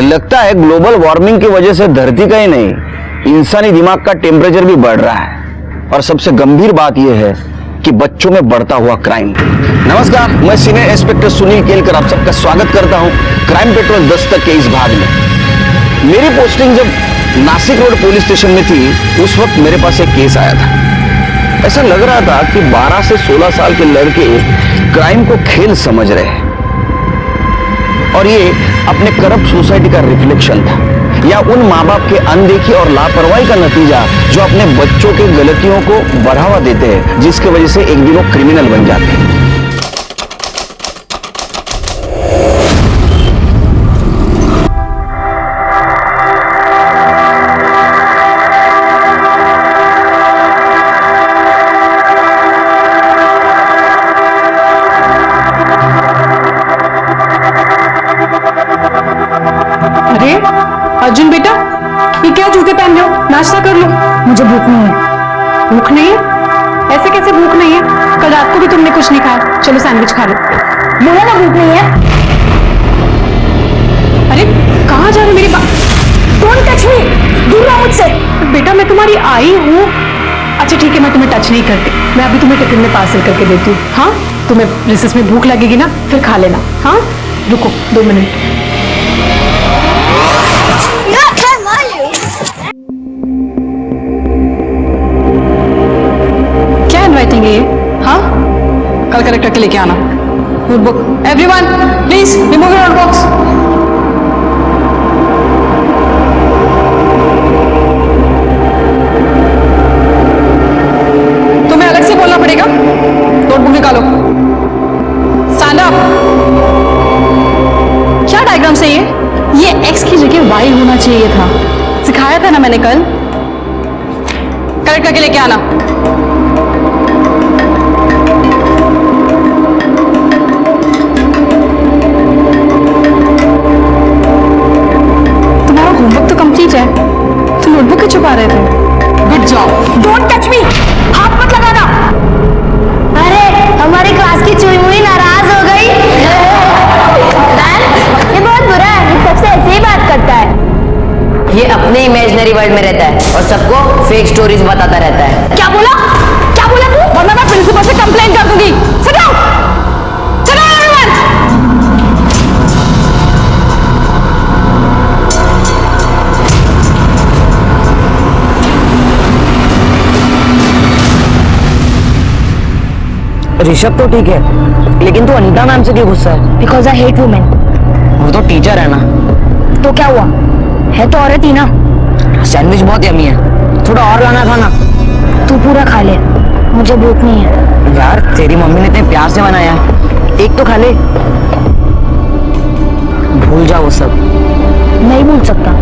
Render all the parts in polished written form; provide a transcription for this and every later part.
लगता है global warming की वजह से धरती का ही नहीं, इंसानी दिमाग का टेम्परेचर भी बढ़ रहा है। और सबसे गंभीर बात यह है कि बच्चों में बढ़ता हुआ क्राइम। नमस्कार, मैं सीनियर इंस्पेक्टर सुनील केलकर आप सबका स्वागत करता हूं क्राइम पेट्रोल दस्तक के इस भाग में। मेरी पोस्टिंग जब नासिक रोड पुलिस स्टेशन में थी, उस वक्त मेरे पास एक केस आया था। ऐसा लग रहा था कि 12 से 16 साल के लड़के क्राइम को खेल समझ रहे हैं और ये अपने करप्ट सोसाइटी का रिफ्लेक्शन था, या उन माँ बाप के अनदेखी और लापरवाही का नतीजा जो अपने बच्चों के गलतियों को बढ़ावा देते हैं, जिसकी वजह से एक दिन वो क्रिमिनल बन जाते हैं। अर्जुन बेटा, ये क्या जूते पहन रहे हो? नाश्ता कर लो। मुझे भूख नहीं है। भूख नहीं है? ऐसे कैसे भूख नहीं है? कल रात को भी तुमने कुछ नहीं खाया। चलो सैंडविच खा लो। बोला ना भूख नहीं है। अरे कहाँ जा रहे हो मेरी बात? डोंट टच मी, दूर रहो मुझसे। बेटा मैं तुम्हारी आई हूँ। अच्छा ठीक है, मैं तुम्हें टच नहीं करती। मैं अभी तुम्हें टिफिन में पार्सल करके देती हूँ। हाँ, तुम्हें रिसेस में भूख लगेगी ना, फिर खा लेना। हाँ रुको 2 मिनट। राइटिंग है ये? हाँ, कल कलेक्टर के लेके आना notebook. Everyone please remove your notebooks. तुम्हें अलग से बोलना पड़ेगा। नोटबुक निकालो। Stand up. क्या डायग्राम से ये एक्स की जगह वाई होना चाहिए था। सिखाया था ना मैंने कल। कलेक्टर के लेके आना। तो नोटबुक क्यों छुपा रहे थे? Good job. Don't touch me, हाथ मत लगाना। अरे हमारी क्लास की चुई मुई नाराज हो गई। ये बहुत बुरा है, ये सबसे ऐसे ही बात करता है। ये अपने इमेजिनरी वर्ल्ड में रहता है और सबको फेक स्टोरीज बताता रहता है। क्या बोला तू? वरना मैं प्रिंसिपल से कंप्लेंट कर दूंगी। Sit down. ऋषभ तो ठीक है, लेकिन तू अनीता मैम से क्यों गुस्सा है? Because I hate women. वो तो टीचर है ना। तो क्या हुआ, है तो औरत ही ना। सैंडविच बहुत यम्मी है, थोड़ा और लाना था ना। तू पूरा खा ले, मुझे भूख नहीं है। यार तेरी मम्मी ने इतने प्यार से बनाया है, एक तो खा ले। भूल जा वो सब। नहीं भूल सकता।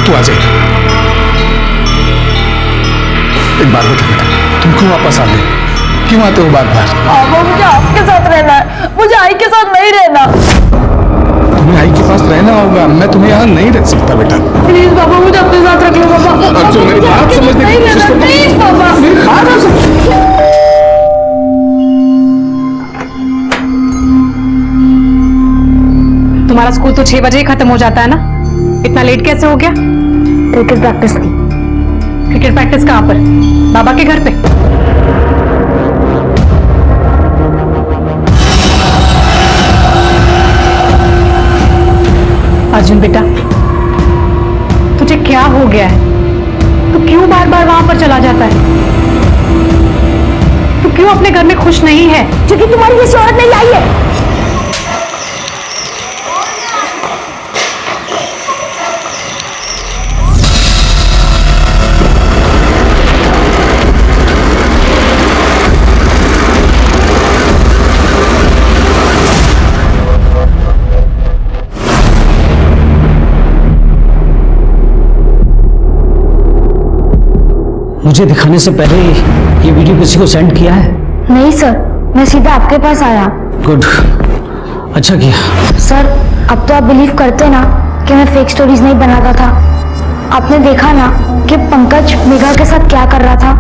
तू आ जाएगा। एक बार बता बेटा, तुम क्यों वापस आ गए? क्यों आते हो बार बार? पापा मुझे आपके साथ रहना है, मुझे आई के साथ नहीं रहना। तुम्हें आई के पास रहना होगा, मैं तुम्हें यहाँ नहीं रह सकता बेटा। प्लीज पापा मुझे अपने साथ रख लो पापा। अर्जुन मेरी बात समझने की कोशिश करो। प्लीज पापा। मेरी बात समझ। तुम्हारा स्कूल तो 6 बजे ही खत्म हो जाता है ना, इतना लेट कैसे हो गया? क्रिकेट प्रैक्टिस थी। क्रिकेट प्रैक्टिस कहाँ पर? बाबा के घर पे? अर्जुन बेटा, तुझे क्या हो गया है? तू क्यों बार बार वहां पर चला जाता है? तू क्यों अपने घर में खुश नहीं है? क्योंकि तुम्हारी जैसी औरत नहीं आई है। मुझे दिखाने से पहले ये वीडियो किसी को सेंड किया है? नहीं सर, मैं सीधा आपके पास आया। गुड, अच्छा किया। सर, अब तो आप बिलीव करते ना कि मैं फेक स्टोरीज नहीं बनाता था। आपने देखा ना कि पंकज मेघा के साथ क्या कर रहा था।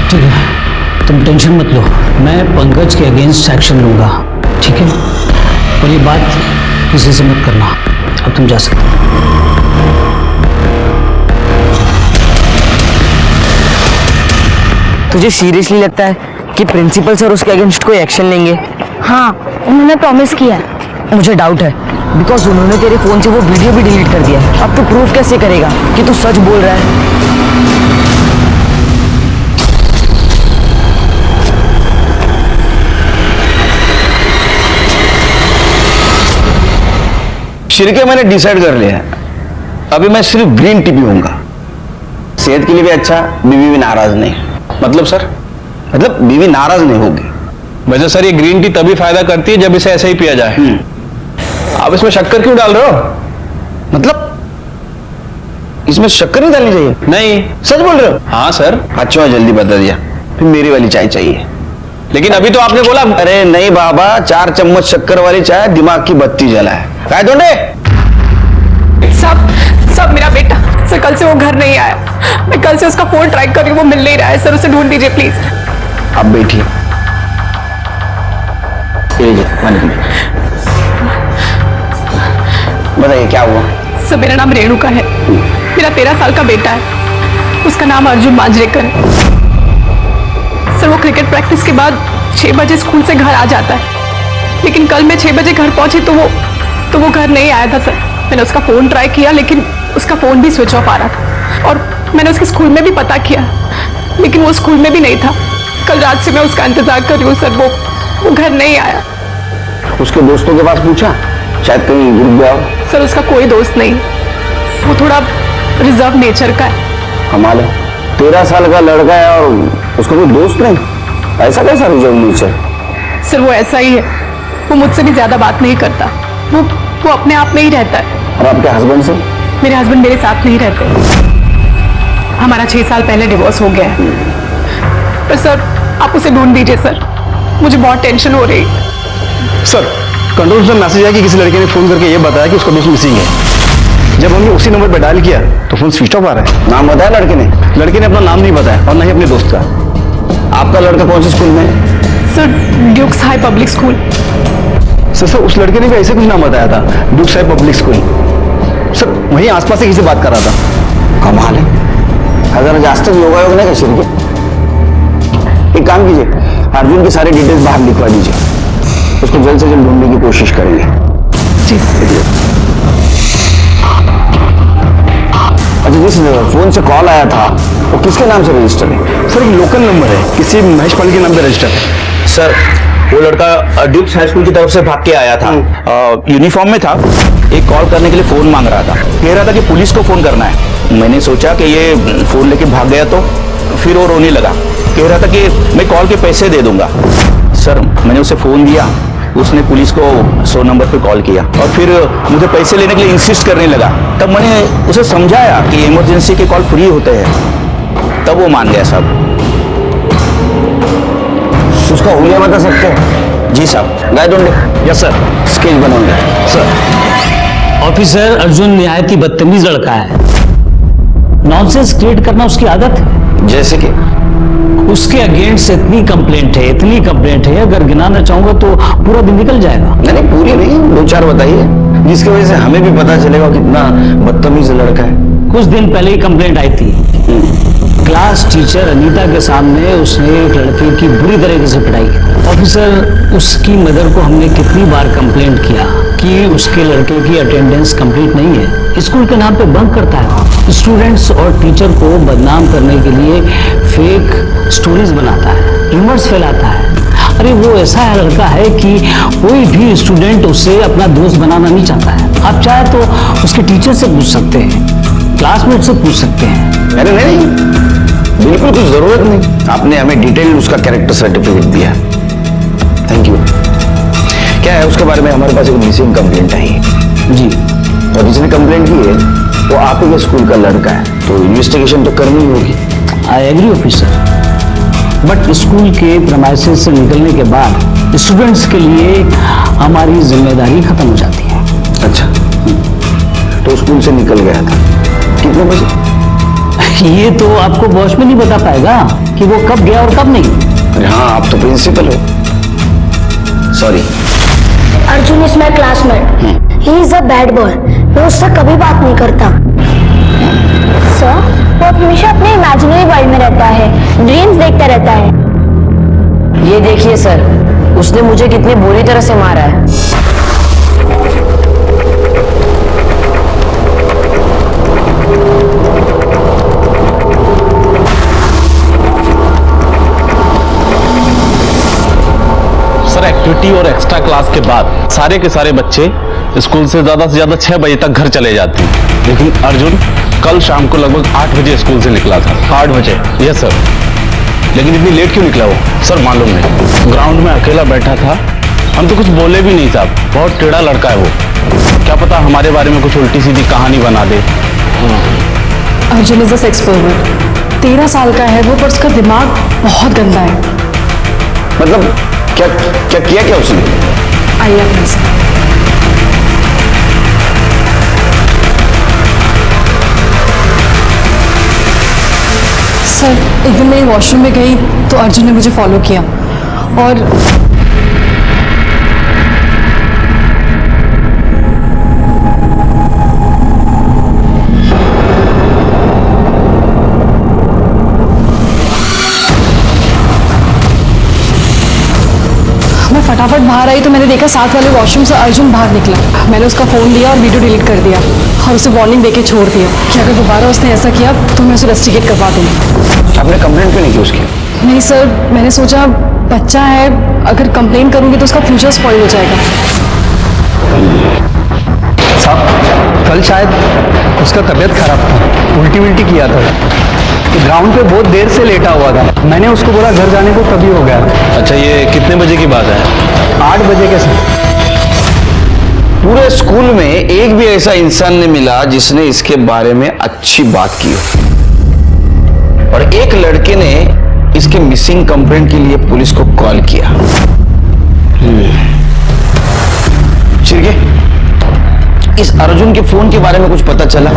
ठीक है, तुम टेंशन मत लो, मैं पंकज के अगेंस्ट एक्शन लूंगा, ठीक है? और ये बात किसी से मत करना। अब तुम जा सकते हो। तुझे सीरियसली लगता है कि प्रिंसिपल सर उसके अगेंस्ट कोई एक्शन लेंगे? हाँ, उन्होंने प्रॉमिस किया। मुझे डाउट है, बिकॉज उन्होंने तेरे फोन से वो वीडियो भी डिलीट कर दिया है। अब तू प्रूफ कैसे करेगा कि तू सच बोल रहा है? शिरके मैंने डिसाइड कर लिया है, अभी मैं सिर्फ ग्रीन टी पीऊंगा। सेहत के लिए भी अच्छा, बीवी भी नाराज नहीं। मतलब सर, मतलब बीवी नाराज नहीं होगी। वैसे सर ये ग्रीन टी तभी फायदा करती है जब इसे ऐसे ही पिया जाए। आप इसमें शक्कर क्यों डाल रहे हो? मतलब इसमें शक्कर नहीं डालनी चाहिए? नहीं। सच बोल रहे हो? हाँ सर। अच्छा, जल्दी बता दिया। फिर मेरी वाली चाय चाहिए। लेकिन अभी तो आपने बोला। अरे नहीं बाबा, 4 चम्मच शक्कर वाली चाय दिमाग की बत्ती जलाए। काय दोंडे? सब मेरा बेटा सर, कल से वो घर नहीं आया। मैं कल से उसका फोन ट्राई कर रही हूँ, वो मिल नहीं रहा है। सर उसे ढूंढ दीजिए प्लीज। अब बैठिए, पानी पीजिए। बताइए क्या हुआ? सर मेरा नाम रेणुका है, मेरा 13 साल का बेटा है, उसका नाम अर्जुन मांजरेकर है। सर वो क्रिकेट प्रैक्टिस के बाद 6 बजे स्कूल से घर आ जाता है, लेकिन कल मैं 6 बजे घर पहुंची तो वो घर नहीं आया था। सर मैंने उसका फोन ट्राई किया, लेकिन उसका फोन भी स्विच ऑफ आ रहा था। और मैंने उसके स्कूल में भी पता किया, लेकिन वो स्कूल में भी नहीं था। कल रात से मैं उसका इंतजार कर रही हूँ सर, वो घर नहीं आया। उसके दोस्तों के पास पूछा? शायद कहीं गिर गया हो। सर उसका कोई दोस्त नहीं, वो थोड़ा रिजर्व नेचर का है। कमाल है, 13 साल का लड़का है और उसका कोई दोस्त नहीं? ऐसा कैसा रिजर्व नेचर? सर वो ऐसा ही है, वो मुझसे भी ज्यादा बात नहीं करता, वो अपने आप में ही रहता है। और आपके हस्बैंड से? मेरे हस्बैंड मेरे साथ नहीं रहते, हमारा 6 साल पहले डिवोर्स हो गया है। पर सर आप उसे ढूंढ दीजिए सर, मुझे बहुत टेंशन हो रही है। सर कंट्रोल से मैसेज आया कि किसी लड़के ने फोन करके ये बताया कि उसका दोस्त मिसिंग है। जब हमने उसी नंबर पर डायल किया तो फोन स्विच ऑफ आ रहा है। नाम बताया लड़के ने? लड़के ने अपना नाम नहीं बताया और ना ही अपने दोस्त का। आपका लड़का कौन से स्कूल में है? Sir Dukes high public school. Sir उस लड़के ने भी ऐसे कुछ नाम बताया था, Dukes high public school. Sir वहीं आसपास से किसी से बात कर रहा था। कमाल है, अगर आज तक योगायोग नहीं कर शिरके। एक काम कीजिए, अर्जुन की सारी डिटेल्स बाहर लिखवा दीजिए, उसको जल्द से जल्द ढूंढने की कोशिश करेंगे। जी अच्छा, जिस फोन से कॉल आया था वो किसके नाम से रजिस्टर है? सर एक लोकल नंबर है, किसी महेश पाल के नाम पे रजिस्टर है। सर वो लड़का ड्यूक्स हाई स्कूल की तरफ से भाग के आया था, यूनिफॉर्म में था, एक कॉल करने के लिए फोन मांग रहा था, कह रहा था कि पुलिस को फोन करना है। मैंने सोचा कि ये फोन लेके भाग गया, तो फिर वो रोने लगा, कह रहा था कि मैं कॉल के पैसे दे दूंगा। सर मैंने उसे फोन दिया, उसने पुलिस को 100 नंबर पे कॉल किया और फिर मुझे पैसे लेने के लिए इंसिस्ट करने लगा। तब मैंने उसे समझाया कि इमरजेंसी के कॉल फ्री होते हैं, तब वो मान गया साहब। उसका हुलिया बता सकते हैं? जी साहब। गाय ढूंढे? Yes sir. स्केच बनाऊंगा सर ऑफिसर अर्जुन निहायत ही बदतमीज लड़का है, नॉनसेंस क्रिएट करना उसकी आदत है। जैसे कि उसके अगेंस्ट इतनी कंप्लेंट है, अगर गिनाना चाहूंगा तो पूरा दिन निकल जाएगा। नहीं पूरी नहीं, 2-4 बताइए, जिसकी वजह से हमें भी पता चलेगा कितना बदतमीज लड़का है। कुछ दिन पहले ही कंप्लेंट आई थी, क्लास टीचर अनीता के सामने उसने एक लड़के की बुरी तरीके से पिटाई की। ऑफिसर, उसकी मदर को हमने कितनी बार कंप्लेंट किया कि उसके लड़के की अटेंडेंस कंप्लीट नहीं है, स्कूल के नाम पे बंक करता है, स्टूडेंट्स और टीचर को बदनाम करने के लिए फेक स्टोरीज बनाता है, र्यूमर्स फैलाता है। अरे वो ऐसा लड़का है कि कोई भी स्टूडेंट उसे अपना दोस्त बनाना नहीं चाहता है। आप चाहे तो उसके टीचर से पूछ सकते हैं, क्लासमेट से पूछ सकते हैं। अरे नहीं, बिल्कुल कुछ जरूरत नहीं, आपने हमें डिटेल उसका कैरेक्टर सर्टिफिकेट दिया, थैंक यू। क्या है उसके बारे में? हमारे पास एक मिसिंग कंप्लेंट आई है जी, और जिसने कंप्लेंट की है वो आप ही के स्कूल का लड़का है, तो इन्वेस्टिगेशन तो करनी होगी। I agree officer, but school के प्रेमाइसेस से निकलने के बाद स्टूडेंट्स के लिए हमारी जिम्मेदारी खत्म हो जाती है। अच्छा, तो स्कूल से निकल गया था कितने बजे? ये तो आपको बॉस में नहीं बता पाएगा कि वो कब गया और कब नहीं। अरे हाँ, आप तो प्रिंसिपल हो। Sorry. Arjun is my classmate, he is a bad boy, मैं उससे कभी बात नहीं करता। सर, वो हमेशा अपने इमेजिनरी वर्ल्ड में रहता है, ड्रीम्स देखता रहता है। ये देखिए सर, उसने मुझे कितनी बुरी तरह से मारा है। सर, एक्टिविटी और एक्स्ट्रा क्लास के बाद सारे के सारे बच्चे स्कूल से ज्यादा 6 बजे तक घर चले जाते हैं, लेकिन अर्जुन कल शाम को लगभग 8 बजे स्कूल से निकला था। 8 बजे? Yes sir. लेकिन इतनी लेट क्यों निकला वो? सर मालूम नहीं, ग्राउंड में अकेला बैठा था, हम तो कुछ बोले भी नहीं साहब, बहुत टेढ़ा लड़का है वो, क्या पता हमारे बारे में कुछ उल्टी सीधी कहानी बना दे। Arjun is a sex pervert, 13 साल का है वो, पर उसका दिमाग बहुत गंदा है। मतलब क्या क्या किया क्या उसने? आइए अपने से। सर, एक दिन मैं वॉशरूम में गई तो अर्जुन ने मुझे फॉलो किया और मैं फटाफट बाहर आई तो मैंने देखा साथ वाले वॉशरूम से अर्जुन बाहर निकला। मैंने उसका फ़ोन लिया और वीडियो डिलीट कर दिया और उसे वार्निंग देके छोड़ दिया कि अगर दोबारा उसने ऐसा किया तो मैं उसे रेस्टिकेट करवा दूंगी। आपने कंप्लेंट क्यों नहीं की उसकी? नहीं सर, मैंने सोचा बच्चा है, अगर कंप्लेन करूंगी तो उसका फ्यूचर स्पॉइल हो जाएगा। साहब, कल शायद उसका तबीयत खराब था, उल्टी किया था, ग्राउंड पे बहुत देर से लेटा हुआ था, मैंने उसको बोला घर जाने को, तभी हो गया। अच्छा, ये कितने बजे की बात है? 8 बजे के समय। पूरे स्कूल में एक भी ऐसा इंसान नहीं मिला जिसने इसके बारे में अच्छी बात की हो, और एक लड़के ने इसके मिसिंग कंप्लेंट के लिए पुलिस को कॉल किया। शिर्के, इस अर्जुन के फोन के बारे में कुछ पता चला?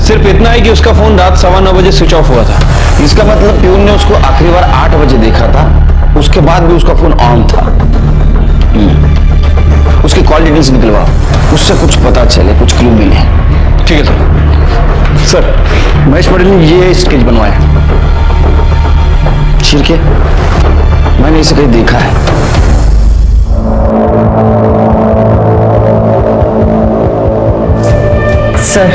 सिर्फ इतना है कि उसका फोन रात 9:15 बजे स्विच ऑफ हुआ था। इसका मतलब प्यून ने उसको आखिरी बार 8 बजे देखा था, उसके बाद भी उसका फोन ऑन था। उसकी कॉल डिटेल्स निकलवा, उससे कुछ पता चले, कुछ क्लू मिले। ठीक है सर। सर, महेश पटेल ने ये स्केच बनवाया। शिर्के, मैंने इसे कहीं देखा है। सर,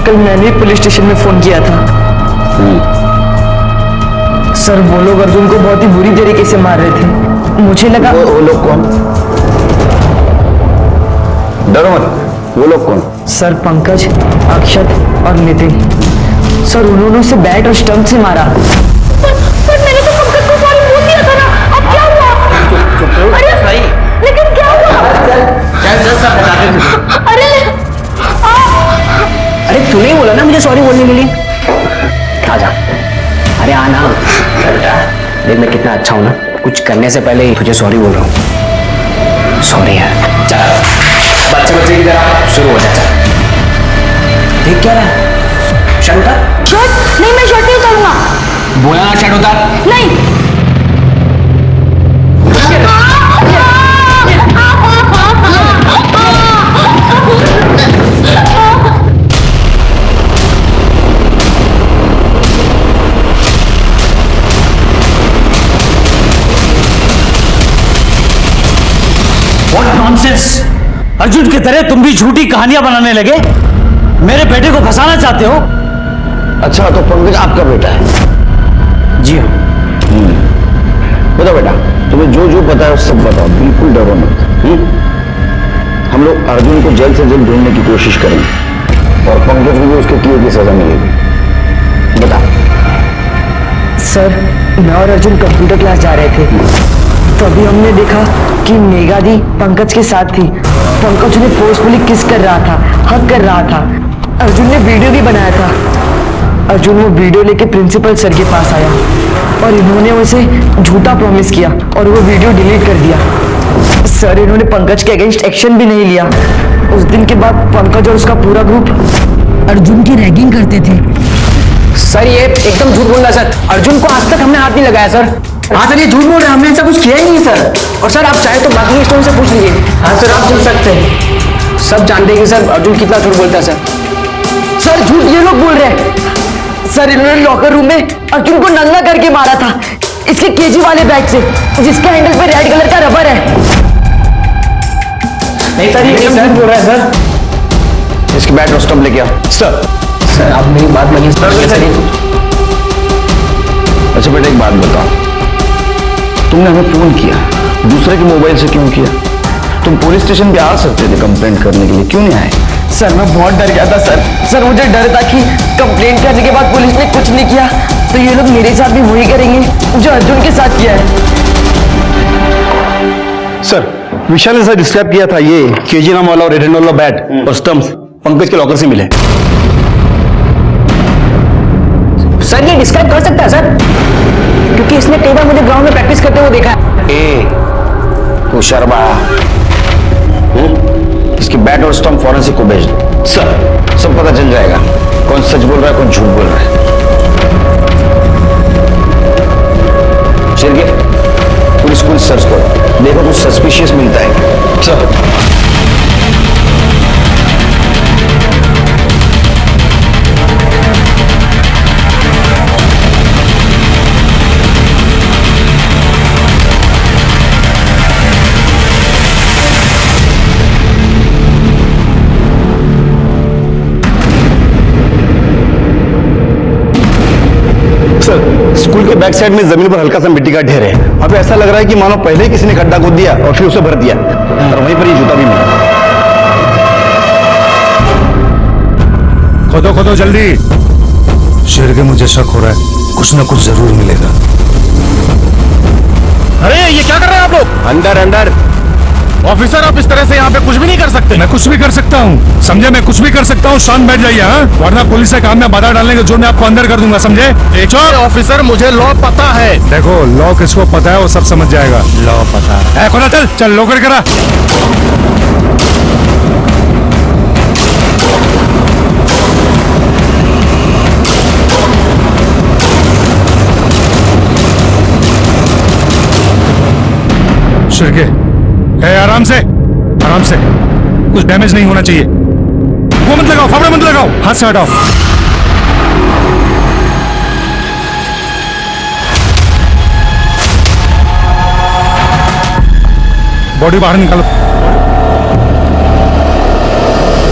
कल मैंने पुलिस स्टेशन में फोन किया था। सर, वो लोग अर्जुन को बहुत ही बुरी तरीके से मार रहे थे, मुझे लगा। वो लोग कौन? डरो मत, वो लोग कौन? सर, पंकज, अक्षत और नितिन। सर, उन्होंने उसे बैट और स्टंप से मारा। पर मैंने तो पंकज को सॉरी बोल दिया था ना, अब क्या हुआ? अरे लेकिन क्या हुआ? अरे अरे तूने बोला ना मुझे सॉरी बोलने के लिए। आजा, अरे आना बेटा, देख मैं कितना अच्छा हूं ना, कुछ करने से पहले ही तुझे सॉरी बोल रहा हूँ। सॉरी यार। चल बच्चे की तरह शुरू हो जा। देख क्या रहा, शर्ट उतार। शर्ट नहीं, मैं शर्ट नहीं उतारूंगा। बोला ना शर्ट उतार। नहीं। की तरह तुम भी झूठी कहानियां बनाने लगे? मेरे बेटे को फंसाना चाहते हो? अच्छा तो पंकज आपका बेटा है? जी हाँ। बताओ बेटा, तुम्हें जो जो पता है वो सब बताओ, बिल्कुल डरो मत। हम लोग अर्जुन को जल्द से जल्द ढूंढने की कोशिश करेंगे और पंकज को भी उसके किए की सजा मिलेगी। बता। सर, मैं और अर्जुन कंप्यूटर क्लास जा रहे थे, तभी हमने देखा कि मेघा दी पंकज के साथ थी। पंकज उन्हें फोर्सफुली किस कर रहा था, हक कर रहा था। अर्जुन ने वीडियो भी बनाया था। अर्जुन वो वीडियो लेके प्रिंसिपल सर के पास आया और इन्होंने उसे झूठा प्रॉमिस किया और वो वीडियो डिलीट कर दिया। सर, इन्होंने पंकज के अगेंस्ट एक्शन भी नहीं लिया। उस दिन के बाद पंकज और उसका पूरा ग्रुप अर्जुन की रैगिंग करते थे। सर ये एकदम झूठ बोल रहा है सर। अर्जुन को आज तक हमने हाथ नहीं लगाया सर। हाँ सर, ये झूठ बोल रहे हैं, हमने ऐसा कुछ किया ही नहीं सर। और सर आप चाहे तो बाकी स्टोन से पूछ लीजिए। हाँ सर, आप सुन सकते हैं। सब जानते हैं कि सर अर्जुन कितना झूठ बोलता है सर। सर, झूठ ये लोग बोल रहे हैं। सर, इन्होंने लॉकर रूम में अर्जुन को नंगा करके मारा था, इसके केजी वाले बैग से, जिसके हैंडल पे रेड कलर का रबर है। नहीं सर, ये एकदम झूठ बोल रहा है सर। इसकी बैट और स्टंप लेके आओ। सर आप मेरी बात मानिए सर। अच्छा बेटा, एक बात बताओ, तुमने हमें फोन किया, दूसरे के मोबाइल से क्यों किया? तुम पुलिस स्टेशन पे आ सकते थे कंप्लेंट करने के लिए, क्यों नहीं आए? सर, मैं बहुत डर गया था सर। सर, मुझे डर था कि कंप्लेंट करने के बाद पुलिस ने कुछ नहीं किया तो ये लोग मेरे साथ भी वही करेंगे जो अर्जुन के साथ किया है। सर, विशाल ने सर डिस्क्राइब किया था ये केजी नाम वाला और रेड वाला बैट और स्टम्प्स पंकज के लॉकर से मिले। सर ये डिस्क्राइब कर सकता है सर, क्योंकि इसने कई बार मुझे ग्राउंड में प्रैक्टिस करते हुए देखा है। ए, तू शर्मा, इसकी बैट और स्टंप फॉरेंसिक को भेज दो। सर, सब पता चल जाएगा कौन सच बोल रहा है कौन झूठ बोल रहा है। चलिए पूरी स्कूल सर्च करो, देखो कुछ सस्पिशियस मिलता है। सर स्कूल के बैक साइड में जमीन पर हल्का सा मिट्टी का ढेर है। वहां पे ऐसा लग रहा है कि मानो पहले ही किसी ने गड्ढा खोद दिया और फिर उसे भर दिया, और वहीं पर ये जूता भी मिला। खोदो खोदो जल्दी। शेर के मुझे शक हो रहा है, कुछ ना कुछ जरूर मिलेगा। अरे ये क्या कर रहे हैं आप लोग? अंदर अंदर। ऑफिसर, आप इस तरह से यहाँ पे कुछ भी नहीं कर सकते। मैं कुछ भी कर सकता हूँ, समझे? मैं कुछ भी कर सकता हूँ, शांत बैठ जाइए। हाँ, वरना पुलिस के काम में बाधा डालने के जोर में आपको अंदर कर दूंगा, समझे? ऑफिसर, मुझे लॉ पता है। देखो, लॉ किसको पता है वो सब समझ जाएगा। लॉ पता है। खोला, चल चल लॉकर करा। शिरके, आराम से आराम से, कुछ डैमेज नहीं होना चाहिए। वो मत लगाओ, फावड़ा मत लगाओ, हाथ से हटाओ। बॉडी बाहर निकालो।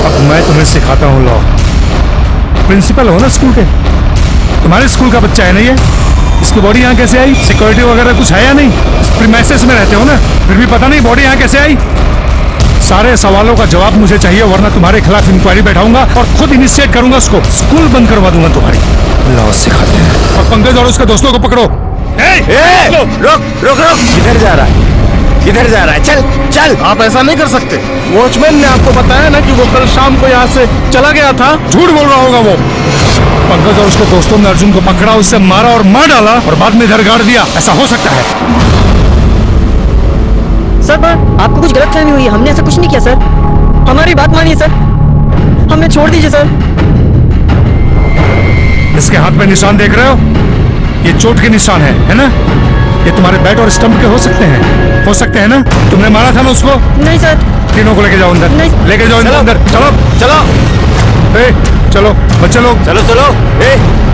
अब मैं तुम्हें सिखाता हूँ लॉ। प्रिंसिपल हो ना स्कूल के, तुम्हारे स्कूल का बच्चा है ना ये? इसकी बॉडी यहाँ कैसे आई? सिक्योरिटी वगैरह कुछ है या नहीं? इस प्रीमाइसेस में रहते हो ना, फिर भी पता नहीं बॉडी यहाँ कैसे आई? सारे सवालों का जवाब मुझे चाहिए, वरना तुम्हारे खिलाफ इंक्वायरी बैठाऊंगा और खुद इनिशिएट करूंगा उसको, स्कूल बंद करवा दूंगा तुम्हारी। लॉ सिखाते हैं। और पंकज और उसके दोस्तों को पकड़ो। रुक रुक रुक, किधर जा रहा है? किधर जा रहा है? चल चल। आप ऐसा नहीं कर सकते। वॉचमैन ने आपको बताया ना कि वो कल शाम को यहाँ से चला गया था। झूठ बोल रहा होगा वो। पंकज और उसके दोस्तों ने अर्जुन को पकड़ा, उससे मारा और मार डाला और बाद में इधर गाड़ दिया, ऐसा हो सकता है? सर, आपको कुछ गलतफहमी हुई है, हमने ऐसा कुछ नहीं किया सर। हमारी बात मानिए सर, हमें छोड़ दीजिए सर। इसके हाथ में निशान देख रहे हो? ये चोट के निशान है ना? ये तुम्हारे बैट और स्टंप के हो सकते हैं ना? तुमने मारा था ना उसको? नहीं सर। तीनों को लेके जाओ अंदर। नहीं। लेके जाओ अंदर। चलो चलो चलो बच्चे लोग, चलो चलो,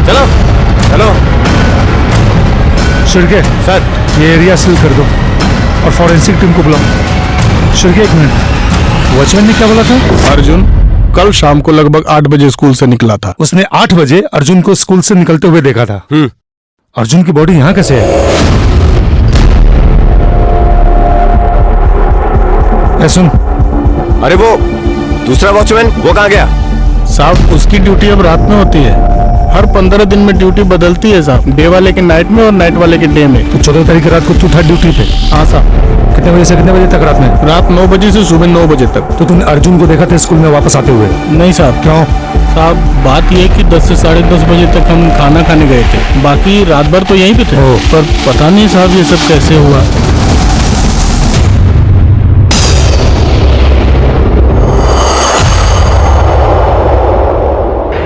चलो चलो। शिरके सर, ये एरिया सील कर दो और फॉरेंसिक टीम को बुलाओ। शिरके, एक मिनट। वॉचमैन ने क्या बोला था? अर्जुन कल शाम को लगभग 8 बजे स्कूल से निकला था। उसने 8 बजे अर्जुन को स्कूल से निकलते हुए देखा था। अर्जुन की बॉडी यहाँ कैसे है? ए सुन, अरे वो दूसरा वॉचमैन वो कहाँ गया? साहब उसकी ड्यूटी अब रात में होती है। हर 15 दिन में ड्यूटी बदलती है साहब, डे वाले के नाइट में और नाइट वाले के डे में। तो 14 तारीख की रात को तू था ड्यूटी पे? हाँ साहब। कितने बजे से कितने बजे तक रात में? रात 9 बजे से सुबह 9 बजे तक। तो तूने अर्जुन को देखा था स्कूल में वापस आते हुए? नहीं साहब। क्यों? साहब बात यह है कि 10 से 10:30 बजे तक हम खाना खाने गए थे, बाकी रात भर तो यहीं पे थे। पर पता नहीं साहब ये सब कैसे हुआ।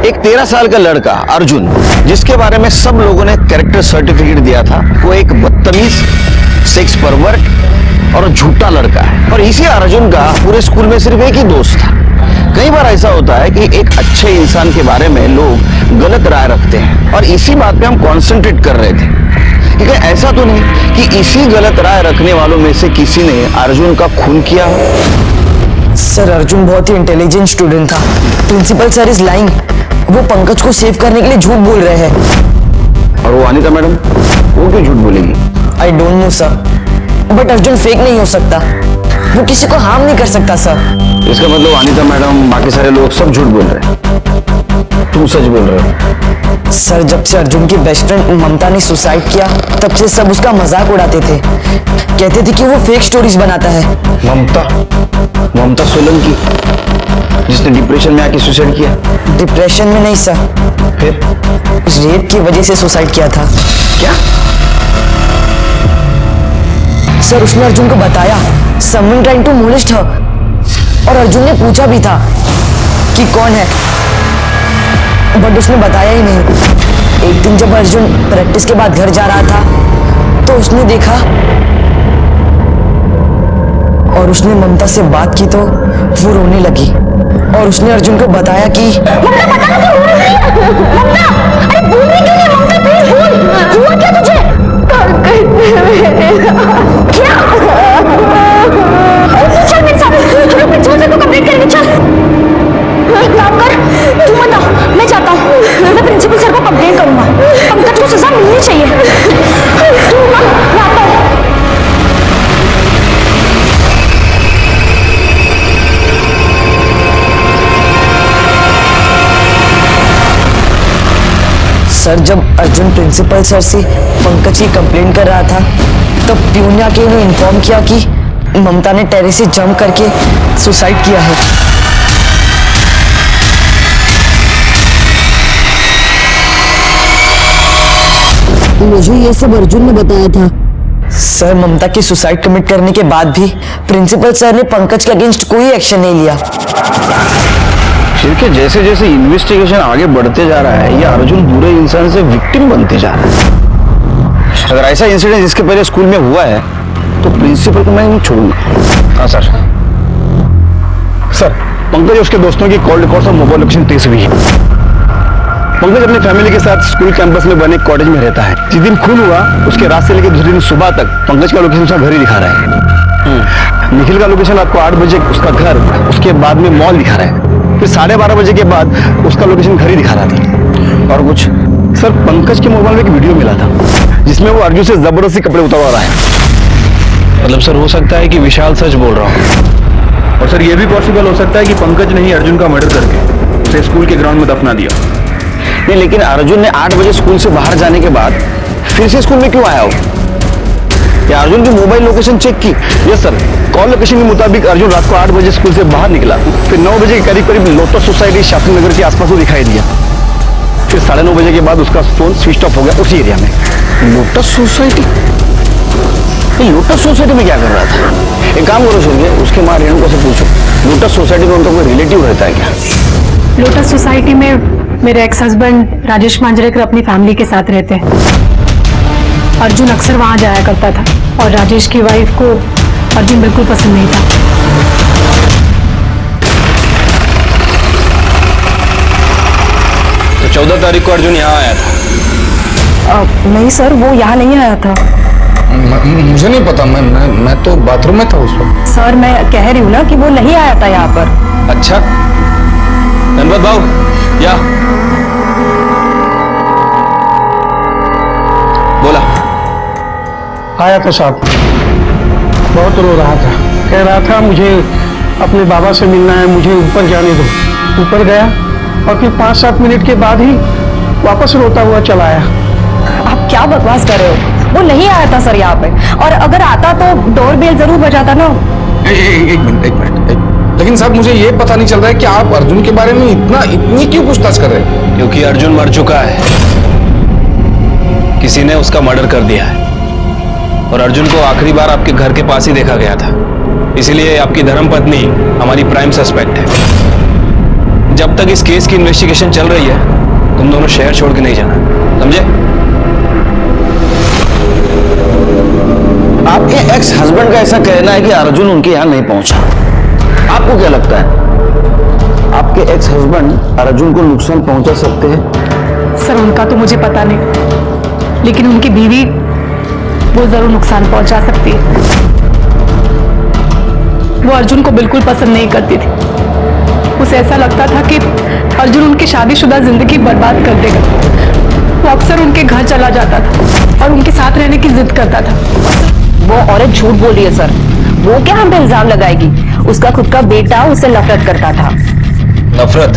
एक 13 साल का लड़का अर्जुन, जिसके बारे में सब लोगों ने कैरेक्टर सर्टिफिकेट दिया था, वो एक बदतमीज, सेक्स परवर्ट और झूठा लड़का है। और इसी अर्जुन का पूरे स्कूल में सिर्फ एक ही दोस्त था। कई बार ऐसा होता है कि एक अच्छे इंसान के बारे में लोग गलत राय रखते हैं, और इसी बात पे हम कॉन्सेंट्रेट कर रहे थे कि ऐसा तो नहीं कि इसी गलत राय रखने वालों में से किसी ने अर्जुन का खून किया हो। सर अर्जुन बहुत ही इंटेलिजेंट स्टूडेंट था। Principal sir is lying. वो पंकज को सेव करने के लिए झूठ बोल रहे हैं। और वो अनीता मैडम, वो क्यों झूठ बोलेगी? I don't know sir, but Arjun fake नहीं हो सकता। वो किसी को हार्म नहीं कर सकता सर। इसका मतलब अनीता मैडम, बाकी सारे लोग सब झूठ बोल रहे हैं, तुम सच बोल रहे हो? सर जब से अर्जुन की बेस्ट फ्रेंड ममता ने सुसाइड किया, तब से सब उसका मजाक उड़ाते थे। कहते थे कि वो फेक स्टोरीज बनाता है। ममता सोलंकी, जिसने डिप्रेशन में आके सुसाइड किया? डिप्रेशन में नहीं सर, फिर रेप की वजह से सुसाइड किया था। क्या? सर उसने अर्जुन को बताया someone trying to molest her, और अर्जुन ने पूछा भी था कि कौन है, बट उसने बताया ही नहीं। एक दिन जब अर्जुन प्रैक्टिस के बाद घर जा रहा था, तो उसने देखा और उसने ममता से बात की तो वो रोने लगी, और उसने अर्जुन को बताया कि ममता बता ना, तू रो रही है। ममता, अरे बोल रही क्यों नहीं? ममता प्लीज बोल, हुआ क्या तुझे? क्या? चल मेरे साथ, चलो प्रिंसिपल सर को कंप्लेंट करेंगे। चल काम कर, तू मत आ, मैं जाता हूँ। मैं प्रिंसिपल सर को कंप्लेंट करूंगा। पंकज को सजा मिलनी चाहिए। तू मत, मैं आता हूँ। सर जब अर्जुन प्रिंसिपल सर से पंकज की कंप्लेंट कर रहा था, तब प्यून ने आके उन्हें इन्फॉर्म किया कि ममता ने टेरेस से जंप करके सुसाइड किया है। मुझे ये सब अर्जुन ने बताया था। सर ममता की सुसाइड कमिट करने के बाद भी प्रिंसिपल सर ने पंकज के अगेंस्ट कोई एक्शन नहीं लिया। फिर जैसे जैसे इन्वेस्टिगेशन आगे बढ़ते जा रहा है, ये अर्जुन बुरे इंसान से विक्टिम बनते जा रहा है। अगर ऐसा इंसिडेंट इसके पहले स्कूल में हुआ है, तो प्रिंसिपल को मैं नहीं छोड़ूंगा। हाँ सर। सर पंकज और उसके दोस्तों की कॉल रिकॉर्ड्स और मोबाइल लोकेशन ट्रेस हुई है। पंकज अपनी फैमिली के साथ स्कूल कैंपस में बने कॉटेज में रहता है। जिस दिन खून हुआ, उसके रात से लेकर दूसरे दिन सुबह तक पंकज का लोकेशन उसका घर ही दिखा रहा है। निखिल का लोकेशन आपको 8 बजे उसका घर, उसके बाद में मॉल दिखा रहा है। फिर 12:30 बजे के बाद उसका लोकेशन घर ही दिखा रहा था। और कुछ सर, पंकज के मोबाइल में एक वीडियो मिला था, जिसमें वो अर्जुन से जबरदस्ती कपड़े उतारवा रहा है। मतलब सर हो सकता है कि विशाल सच बोल रहा हूँ। और सर ये भी पॉसिबल हो सकता है कि पंकज ने ही अर्जुन का मर्डर करके उसे स्कूल के ग्राउंड में दफना दिया। नहीं, लेकिन अर्जुन ने 8 बजे स्कूल से बाहर जाने के बाद फिर से स्कूल में क्यों आया हो? या अर्जुन की मोबाइल लोकेशन चेक की? यस सर, कॉल लोकेशन के मुताबिक अर्जुन रात को 8 बजे स्कूल से बाहर निकला। फिर 9 बजे के करीब लोटस सोसाइटी शास्त्री नगर के आसपास वो दिखाई दिया। फिर 9:30 बजे के बाद उसका फोन स्विच ऑफ हो गया उसी एरिया में। Lotus society? लोटस सोसाइटी में क्या कर रहा था? एक काम करो सुनिए, उसके माँ रेणुका से पूछो, लोटस सोसाइटी में उनका कोई रिलेटिव रहता है क्या? लोटस सोसाइटी में मेरे एक्स हस्बैंड राजेश मांजरेकर अपनी फैमिली के साथ रहते हैं। अर्जुन अक्सर वहां जाया करता था, और राजेश की वाइफ को अर्जुन बिल्कुल पसंद नहीं था। तो 14 तारीख को अर्जुन यहाँ आया था? नहीं सर, वो यहाँ नहीं आया था। मुझे नहीं पता, मैं तो बाथरूम में था उस वक्त। सर मैं कह रही हूँ ना कि वो नहीं आया था यहाँ पर। अच्छा, धनपत भाव या बोला। आया था साहब, बहुत रो रहा था, कह रहा था मुझे अपने बाबा से मिलना है, मुझे ऊपर जाने दो। ऊपर गया और फिर 5-7 मिनट के बाद ही वापस रोता हुआ चला आया। आप क्या बकवास कर रहे हो? वो नहीं आया था सर यहाँ पे, और अगर आता तो डोर बेल जरूर बजाता ना। एक मिनट। लेकिन साहब मुझे ये पता नहीं चल रहा है कि आप अर्जुन के बारे में इतनी क्यों पूछताछ कर रहे हैं? क्योंकि अर्जुन मर चुका है, किसी ने उसका मर्डर कर दिया है, और अर्जुन को आखिरी बार आपके घर के पास ही देखा गया था। इसीलिए आपकी धर्मपत्नी हमारी प्राइम सस्पेक्ट है। जब तक इस केस की इन्वेस्टिगेशन चल रही है, तुम दोनों शहर छोड़ के नहीं जाना, समझे? आपके एक्स हस्बैंड का ऐसा कहना है कि अर्जुन उनके यहाँ नहीं पहुंचा। आपको क्या लगता है, आपके एक्स हस्बैंड अर्जुन को नुकसान पहुंचा सकते हैं? सर उनका तो मुझे पता नहीं, लेकिन उनकी बीवी वो जरूर नुकसान पहुंचा सकती है। वो अर्जुन को बिल्कुल पसंद नहीं करती थी। उसे ऐसा लगता था कि अर्जुन उनकी शादीशुदा जिंदगी बर्बाद कर देगा। वो अक्सर उनके घर चला जाता था और उनके साथ रहने की जिद करता था। वो औरत झूठ बोल रही है सर। वो क्या हम पे इल्जाम लगाएगी? उसका खुद का बेटा उससे नफरत करता था। नफरत?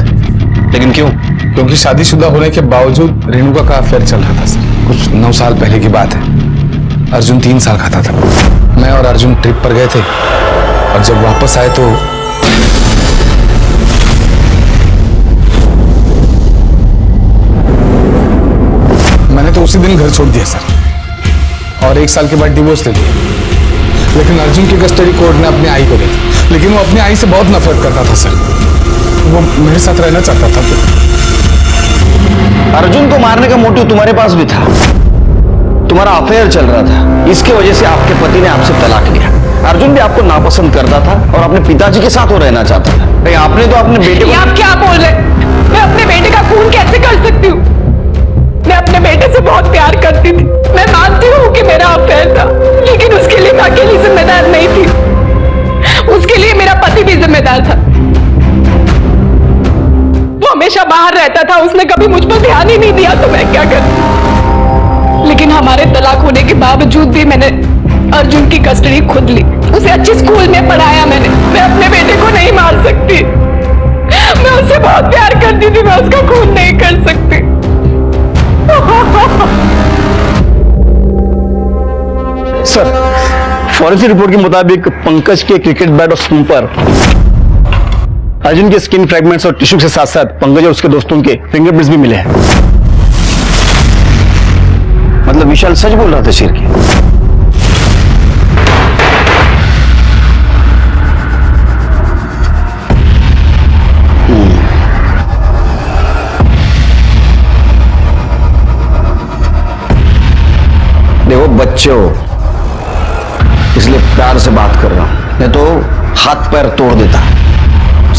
लेकिन क्यों? क्योंकि शादीशुदा होने के बावजूद रेणुका का अफेयर चल रहा था सर। कुछ 9 साल पहले की बात है। अर्जुन 3 साल का था। मैं और अर्जुन ट्रिप पर गए थे, और जब वापस आए तो मैंने तो उसी दिन घर छोड़ दिया सर, और 1 साल के बाद डिवोर्स ले लिया। लेकिन अर्जुन की कस्टडी कोर्ट ने अपनी आई को दी, लेकिन वो अपनी आई से बहुत नफरत करता था सर। वो मेरे साथ रहना चाहता था। अर्जुन को मारने का मोटिव तुम्हारे पास भी था। तुम्हारा अफेयर चल रहा था, इसकी वजह से आपके पति ने आपसे तलाक लिया। अर्जुन भी आपको नापसंद करता था और अपने पिताजी के साथ वो रहना चाहता था। नहीं, आपने तो अपने बेटे को... आप क्या बोल रहे? मैं अपने बेटे का खून कैसे कर सकती हूँ? मैं अपने बेटे से बहुत प्यार करती थी। मैं मानती हूँ कि मेरा अफेयर था, लेकिन उसके लिए मैं अकेली जिम्मेदार नहीं थी। उसके लिए मेरा पति भी जिम्मेदार था। वो हमेशा बाहर रहता था, उसने कभी मुझ पर ध्यान ही नहीं दिया, तो मैं क्या करूं? लेकिन हमारे तलाक होने के बावजूद भी मैंने अर्जुन की कस्टडी खुद ली। उसे अच्छे स्कूल में पढ़ाया मैंने। मैं अपने बेटे को नहीं मार सकती। मैं उससे बहुत प्यार करती थी, मैं उसका खून नहीं कर सकती। सर, फॉरेंसिक रिपोर्ट के मुताबिक पंकज के क्रिकेट बैट और स्टंप पर अर्जुन के स्किन फ्रैगमेंट्स और टिश्यू के साथ साथ पंकज और उसके दोस्तों के फिंगरप्रिंट्स भी मिले हैं। मतलब विशाल सच बोल रहा था शेर की? देखो बच्चे हो, इसलिए प्यार से बात कर रहा हूं, नहीं तो हाथ पैर तोड़ देता।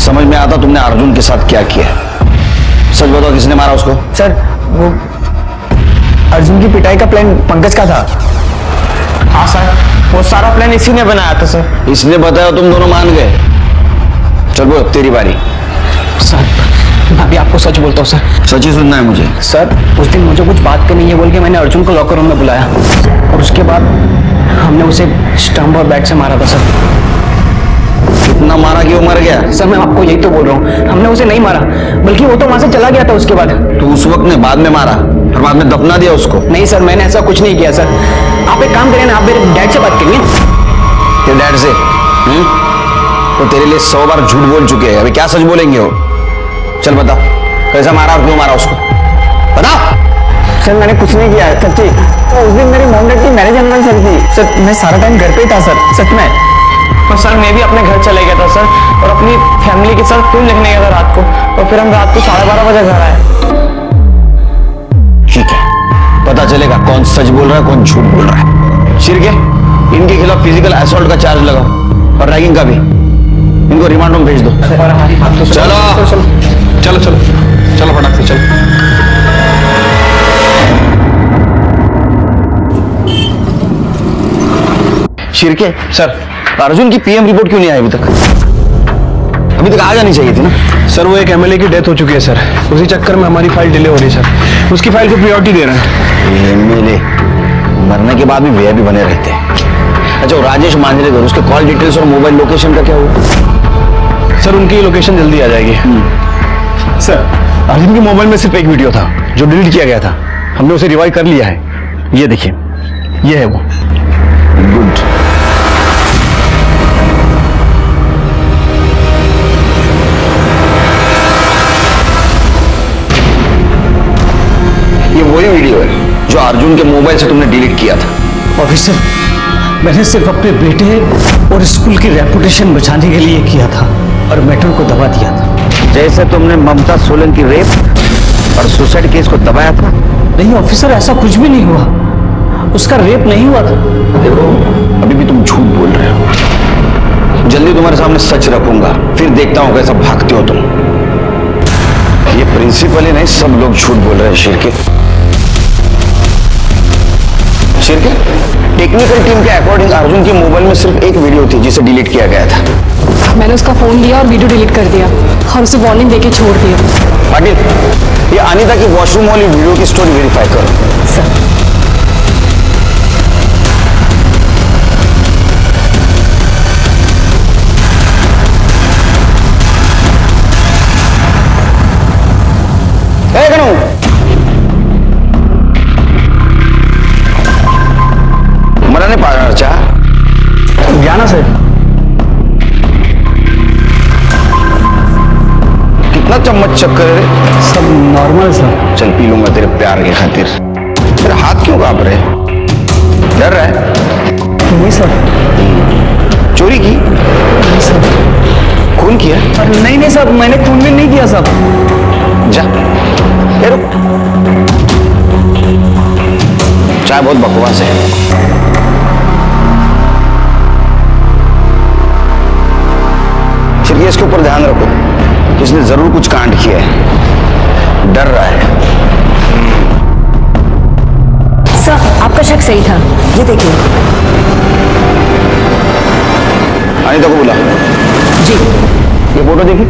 समझ में आता तुमने अर्जुन के साथ क्या किया है। सच बताओ, किसने मारा उसको? सर वो अर्जुन की पिटाई का प्लान पंकज का था। हाँ सर, वो सारा प्लान इसी ने बनाया था सर। इसने बताया, तुम दोनों मान गए। चल बोल, तेरी बारी। सर मैं अभी आपको सच बोलता हूँ सर। सच ही सुनना है मुझे। सर उस दिन मुझे कुछ बात करनी है बोल के मैंने अर्जुन को लॉकर रूम में बुलाया, और उसके बाद हमने उसे स्टंप और बैट से मारा था सर। इतना मारा कि वो मर गया? सर मैं आपको यही तो बोल रहा हूँ, हमने उसे नहीं मारा, बल्कि वो तो वहां से चला गया था उसके बाद। तो उस वक्त ने बाद में मारा और बाद में दफना दिया उसको? नहीं सर, मैंने ऐसा कुछ नहीं किया सर। आप एक काम करें ना, आप मेरे डैड से बात करिए। तेरे डैड से? वो तेरे लिए 100 बार झूठ बोल चुके हैं, अभी क्या सच बोलेंगे वो? चल बता, कैसा मारा और क्यों मारा उसको, बता। सर मैंने कुछ नहीं किया है सच्ची। तो उस दिन मेरी मॉम डैड की मैरिज एनिवर्सरी थी सर। मैं सारा टाइम घर पे ही था सर, सच में। और सर मैं भी अपने घर चले गया था सर, और अपनी फैमिली के साथ फिल्म देखने गया था रात को, और फिर हम रात को 12:30 बजे घर आए। ठीक है, पता चलेगा कौन सच बोल रहा है कौन झूठ बोल रहा है। शिरके, इनके खिलाफ फिजिकल असॉल्ट का चार्ज लगाओ और रैगिंग का भी। इनको रिमांड में भेज दो। और हमारी बात तो चलो चलो चलो चलो फटाक से चलो। शिरके सर अर्जुन की पीएम रिपोर्ट क्यों नहीं आई अभी तक? अभी तक आ जानी चाहिए थी ना। सर वो एक एमएलए की डेथ हो चुकी है सर, उसी चक्कर में हमारी फाइल डिले हो रही है सर। उसकी फाइल को प्रायोरिटी दे रहे हैं। एमएलए मरने के बाद भी वीआईपी बने रहते हैं। अच्छा वो राजेश मांजरेकर, उसके कॉल डिटेल्स और मोबाइल लोकेशन का क्या हुआ? सर उनकी लोकेशन जल्दी आ जाएगी। सर अर्जुन के मोबाइल में सिर्फ एक वीडियो था जो डिलीट किया गया था, हमने उसे रिवाइव कर लिया है। ये देखिए, ये है वो। गुड। ये वही वीडियो है जो अर्जुन के मोबाइल से तुमने डिलीट किया था। ऑफिसर, मैंने सिर्फ अपने बेटे और स्कूल की रेपुटेशन बचाने के लिए किया था और मैटर को दबा दिया था। जैसे तुमने ममता सोलन की रेप और सुसाइड केस को दबाया था। नहीं ऑफिसर, ऐसा कुछ भी नहीं हुआ, उसका रेप नहीं हुआ था। देखो अभी भी तुम झूठ बोल रहे हो। जल्दी तुम्हारे सामने सच रखूंगा, फिर देखता हूं कैसा भागते हो तुम। ये प्रिंसिपल ही नहीं, सब लोग झूठ बोल रहे हैं। शिरके टेक्निकल टीम के अकॉर्डिंग अर्जुन के मोबाइल में सिर्फ एक वीडियो थी जिसे डिलीट किया गया था। मैंने उसका फोन लिया और वीडियो डिलीट कर दिया और उसे वार्निंग देके छोड़ दिया। पाटिल, ये अनीता की वॉशरूम वाली वीडियो की स्टोरी वेरीफाई करो। सर मराने पाड़ा ज्ञाना सर कितना चम्मच चक्कर है रे? सब नॉर्मल सर। चल पी लूंगा तेरे प्यार के खातिर। तेरा हाथ क्यों कांप रहे? डर रहा है? नहीं सर। चोरी की? नहीं सर। खून किया? नहीं नहीं सर, मैंने खून भी नहीं किया सर। जा ए रुक, चाय बहुत बकवास है। सिर्फ इसके ऊपर ध्यान रखो, इसने जरूर कुछ कांड किया है, डर रहा है। सर आपका शक सही था, ये देखिए। अनीता को बुला। जी। ये फोटो देखी,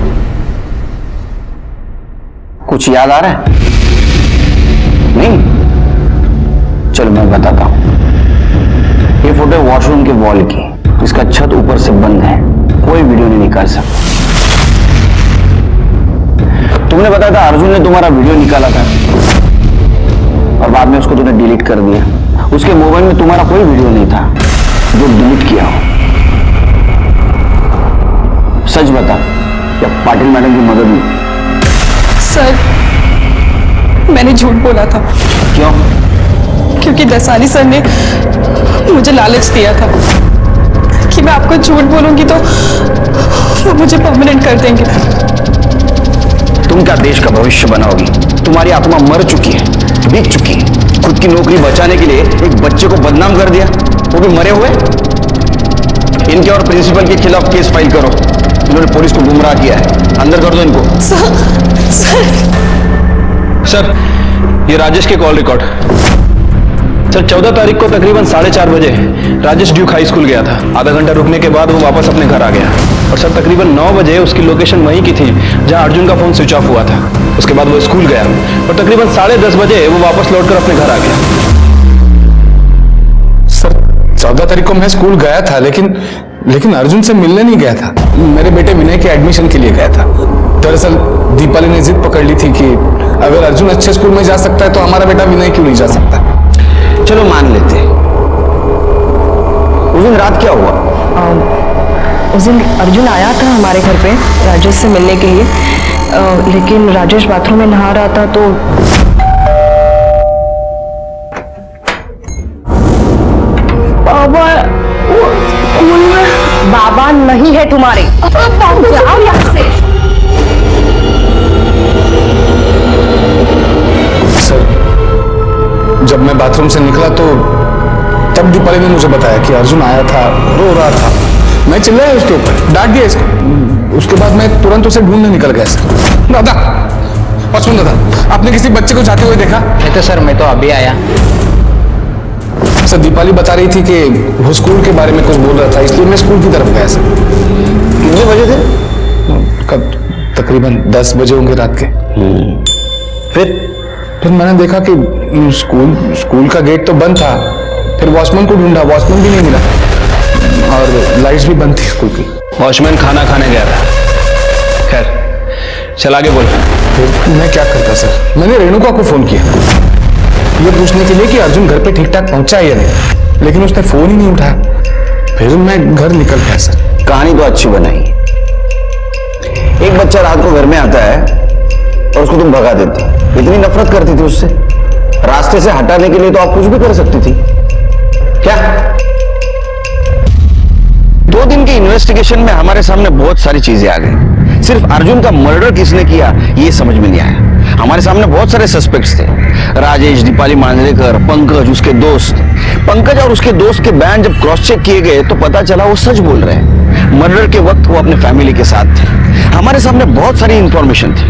कुछ याद आ रहा है? नहीं? चलो मैं बताता हूं। ये फोटो है वॉशरूम के वॉल की, इसका छत ऊपर से बंद है, कोई वीडियो नहीं निकाल सकता। तुमने बताया था अर्जुन ने तुम्हारा वीडियो निकाला था और बाद में उसको तुमने डिलीट कर दिया। उसके मोबाइल में तुम्हारा कोई वीडियो नहीं था जो डिलीट किया हो। सच बता, या पाटिल मैडम की मदद में? सर मैंने झूठ बोला था। क्यों? क्योंकि दसानी सर ने मुझे लालच दिया था कि मैं आपको झूठ बोलूंगी तो वो मुझे परमानेंट कर देंगे। तुम क्या देश का भविष्य बनाओगी? तुम्हारी आत्मा मर चुकी है, बिक चुकी है। खुद की नौकरी बचाने के लिए एक बच्चे को बदनाम कर दिया, वो भी मरे हुए। इनके और प्रिंसिपल के खिलाफ केस फाइल करो, इन्होंने पुलिस को गुमराह किया है। अंदर कर दो इनको। सर ये राजेश के कॉल रिकॉर्ड। सर 14 तारीख को तकरीबन 4:30 बजे राजेश ड्यूक हाई स्कूल गया था। आधा घंटा रुकने के बाद वो वापस अपने घर आ गया और सर तकरीबन 9 बजे उसकी लोकेशन वहीं की थी जहां अर्जुन का फोन स्विच ऑफ हुआ था। उसके बाद वो स्कूल गया और तकरीबन 10:30 बजे वो वापस लौटकर अपने घर आ गया। सर 14 तारीख को मैं स्कूल गया था, लेकिन अर्जुन से मिलने नहीं गया था। मेरे बेटे विनय के एडमिशन के लिए गया था। दरअसल दीपाली ने जिद पकड़ ली थी कि अगर अर्जुन अच्छे स्कूल में जा सकता है तो हमारा बेटा विनय क्यों नहीं जा सकता। चलो मान लेते। उस दिन रात क्या हुआ? उस दिन अर्जुन आया था हमारे घर पे राजेश से मिलने के लिए, लेकिन राजेश बाथरूम में नहा रहा था तो बाबा स्कूल में बाबा नहीं है तुम्हारे। जाओ यहाँ से। सर जब मैं बाथरूम से निकला तो तब दीपाली ने मुझे बताया कि अर्जुन आया था, रो रहा था। मैं चिल्लाया उसके ऊपर, डांट दिया इसको। उसके बाद मैं तुरंत उसे ढूंढने निकल गया सर। दादा पचपन दादा, आपने किसी बच्चे को जाते हुए देखा? नहीं तो सर, मैं तो अभी आया। सर दीपाली बता रही थी कि वो स्कूल के बारे में कुछ बोल रहा था, इसलिए मैं स्कूल की तरफ गया सर। कितने बजे थे? कब? तकरीबन 10 बजे होंगे रात के। फिर मैंने देखा कि स्कूल का गेट तो बंद था। फिर वॉचमैन को ढूंढा, वॉचमैन भी नहीं मिला और लाइट्स भी बंद थी स्कूल की। वॉचमैन खाना खाने गया था। खैर चल आगे बोल। फिर मैं क्या करता सर? मैंने रेणुका को फोन किया ये पूछने के लिए कि अर्जुन घर पे ठीक ठाक पहुंचा है या नहीं, लेकिन उसने फोन ही नहीं उठाया। फिर मैं घर निकल गया सर। कहानी तो अच्छी बनाई। एक बच्चा रात को घर में आता है और उसको तुम भगा देते हो। इतनी नफरत करती थी उससे, रास्ते से हटाने के लिए तो आप कुछ भी कर सकती थी। क्या 2 दिन के इन्वेस्टिगेशन में हमारे सामने बहुत सारी चीजें आ गई। सिर्फ अर्जुन का मर्डर किसने किया ये समझ में नहीं आया। हमारे सामने बहुत सारे सस्पेक्ट्स थे, राजेश, दीपाली मांजरेकर, पंकज, उसके दोस्त। पंकज और उसके दोस्त के बयान जब क्रॉस चेक किए गए तो पता चला वो सच बोल रहे हैं। मर्डर के वक्त वो अपने फैमिली के साथ थे। हमारे सामने बहुत सारी इंफॉर्मेशन थी,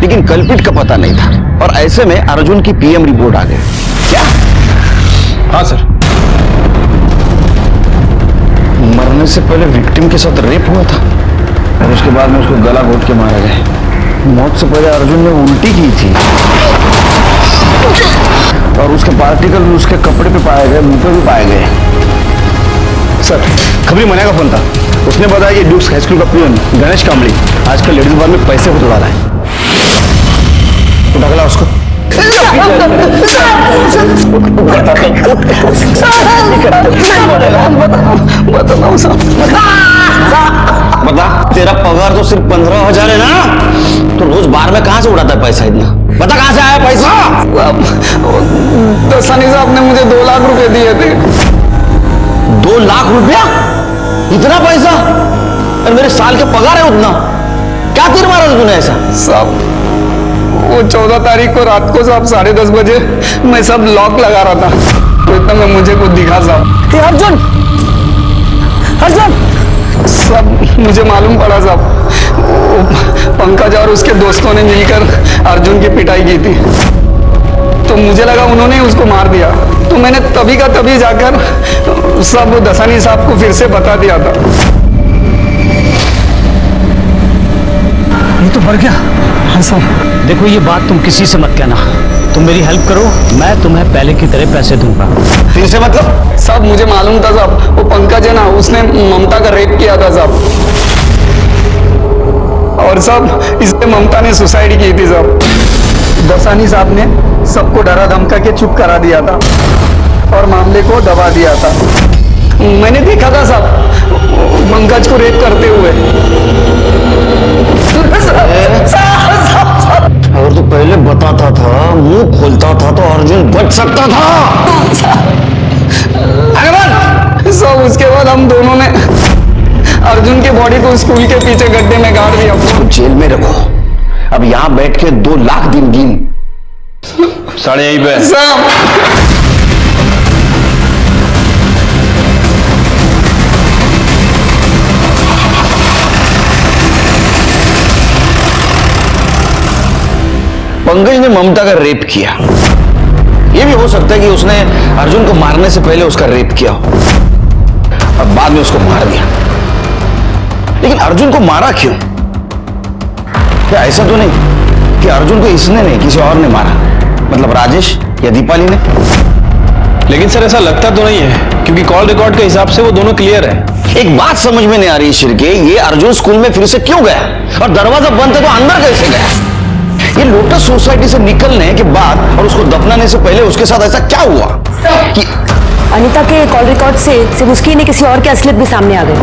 लेकिन कल्पिट का पता नहीं था। और ऐसे में अर्जुन की पीएम रिपोर्ट आ गई। क्या? हाँ सर। मरने से पहले विक्टिम के साथ रेप हुआ था और उसके बाद में उसको गला घोट के मारा गया। मौत से पहले अर्जुन ने उल्टी की थी और उसके पार्टिकल उसके कपड़े पे पाए गए, मुंह पे भी पाए गए। सर खबरी मना का फोन था। उसने बताया कि ड्यूक्स हाई स्कूल का पियन गणेश कामली आजकल लेडीज बार में पैसे बहुत उड़ा रहा है। उठा के ला उसको। बता, तेरा पगार तो सिर्फ 15,000 है ना? तो रोज बार में कहां से उड़ाता है पैसा इतना? बता कहां से आया पैसा? दसानी साहब ने मुझे 2 लाख रुपए दिए थे। 2 लाख रुपया? इतना पैसा? और मेरे साल के पगार है उतना। क्या तीर मारा तूने ऐसा? साहब वो 14 तारीख को रात को साहब 10:30 बजे मैं सब लॉक लगा रहा था, तो इतना में मुझे कुछ दिखा साहब। अर्जुन, अर्जुन! सब मुझे मालूम पड़ा साहब, पंकज और उसके दोस्तों ने मिलकर अर्जुन की पिटाई की थी। तो मुझे लगा उन्होंने उसको मार दिया, तो मैंने तभी का तभी जाकर सब दसानी साहब को फिर से बता दिया था। ये तो बढ़ गया। हाँ साहब, देखो ये बात तुम किसी से मत कहना। तुम मेरी हेल्प करो, मैं तुम्हें पहले की तरह पैसे दूंगा। फिर से मतलब? साहब मुझे मालूम था साहब, वो पंकज है ना, उसने ममता का रेप किया था साहब। और साहब इससे ममता ने सुसाइड की थी साहब। दसानी साहब ने सबको डरा धमका के चुप करा दिया था और मामले को दबा दिया था। मैंने देखा था साहब पंकज को रेप करते हुए। अगर तू पहले बताता था, मुंह खोलता था तो अर्जुन बच सकता था। सब उसके बाद हम दोनों ने अर्जुन के बॉडी को स्कूल के पीछे गड्ढे में गाड़ दिया। जेल में रखो। अब यहाँ बैठ के 2 लाख दिन गिन। साढ़े यहीं पे। पंकज ने ममता का रेप किया। यह भी हो सकता है कि उसने अर्जुन को मारने से पहले उसका रेप किया हो और बाद में उसको मार दिया। लेकिन अर्जुन को मारा क्यों? क्या ऐसा तो नहीं कि अर्जुन को इसने नहीं किसी और ने मारा, मतलब राजेश या दीपाली ने? लेकिन सर ऐसा लगता तो नहीं है, क्योंकि कॉल रिकॉर्ड के हिसाब से वो दोनों क्लियर है। एक बात समझ में नहीं आ रही शिरके, ये अर्जुन स्कूल में फिर से क्यों गया और दरवाजा बंद है तो अंदर कैसे गया? ये लोटस सोसाइटी से निकलने के बाद और उसको दफनाने से पहले उसके साथ ऐसा क्या हुआ कि अनीता के कॉल रिकॉर्ड से सिर्फ उसकी नहीं किसी और की असलियत भी सामने आ गई।